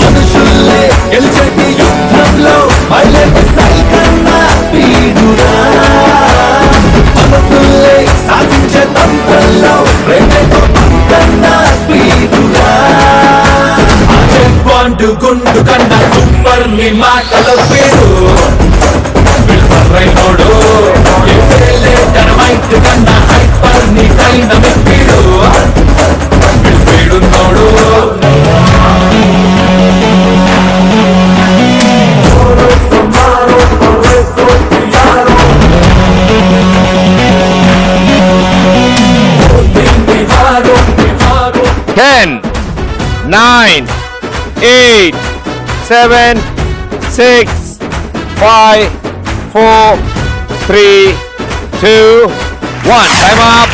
మనుషుల్లే గెలిచేటి యుద్ధంలో మైలేజ్ సైకన్నా స్పీడురా. మనసుల్లే సాధించే తంత్రంలో ప్రేమతో కన్నా స్పీడురా. బాండు గుండు కన్నా సూపర్ ని మాటలో స్పీడు. విల్సరైనోడు డైనమైట్ కన్నా హైపర్ ని dynamic speed. స్పీడున్నోడు Ten, 9, 8, 7, 6, 5, 4, 3, 2, 1. Time up.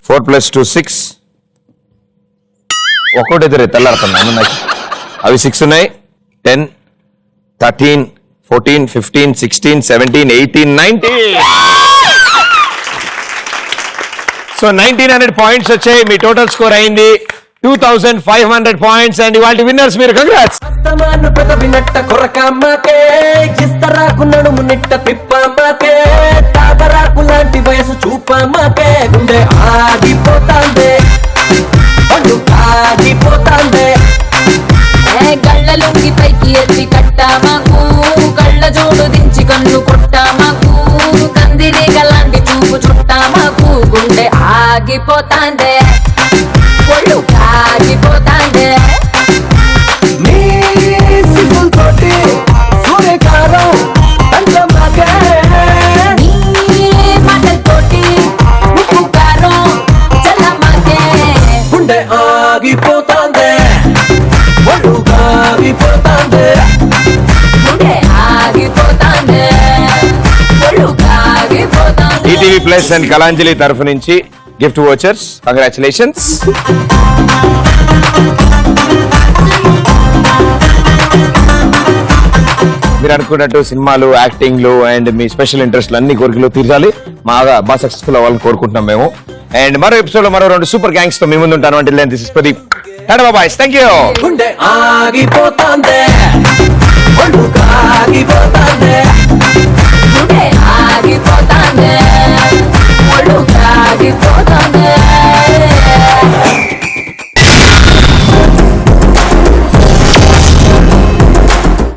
Four plus 2, 6. ఒక్కోటి ఎదురే తెల్లారుతున్నాను నాకు. అవి 6 ఉన్నాయి. 10, 13, 14, 15, 16, 17, 18, 19. సో 1900 పాయింట్స్ వచ్చాయి. మీ టోటల్ స్కోర్ అయింది 2500 పాయింట్స్. అండ్ ఇవాళ విన్నర్స్ మీరు. కంగ్రాట్స్. పెదవినట్ట కొరకమ్మకే ఇస్తరాకు నడుము నిట్ట తిప్పమ్మకే తాబరాకు లాంటి వయసు చూపమ్మకే గుండె ఆగిపోతాందే పండు ఆగిపోతాందే. గళ్ళలుంగి పైకి ఎత్తి కట్టామాకు కళ్ళ జోడు దించి కన్ను కొట్టామాకు కందిరీగ లాంటి చూపు చుట్టామాకు గుండె ఆగిపోతాందే ఒళ్ళు ఆగిపోతాందే. సూర్యకారం తండ్రమ్మకే నీ మాటలతోటి ఉప్పు కారం చల్లమ్మకే గుండె ఆగిపోతాందే ఒళ్ళు ఆగిపోతాందే. గుండె ఆగిపోతాందే ఒళ్ళు ఆగిపోతాందే. ఈటీవీ ప్లస్ అండ్ కళాంజలి తరఫు నుంచి గిఫ్ట్ వోచర్స్. కంగ్రాచులేషన్స్. మీరు అనుకున్నట్టు సినిమాలు, యాక్టింగ్లు అండ్ మీ స్పెషల్ ఇంట్రెస్ట్లు అన్ని కోరికలు తీర్చాలి. బాగా సక్సెస్ఫుల్ అవ్వాలని కోరుకుంటున్నాం మేము. అండ్ మరో ఎపిసోడ్ లో మరో 2 సూపర్ గ్యాంగ్స్ తో మీ ముందు ఉంటాను. అంటే this is Pradeep. Tata boys, thank you. గుండె ఆగిపోతాందే ఒళ్ళు ఆగిపోతాందే.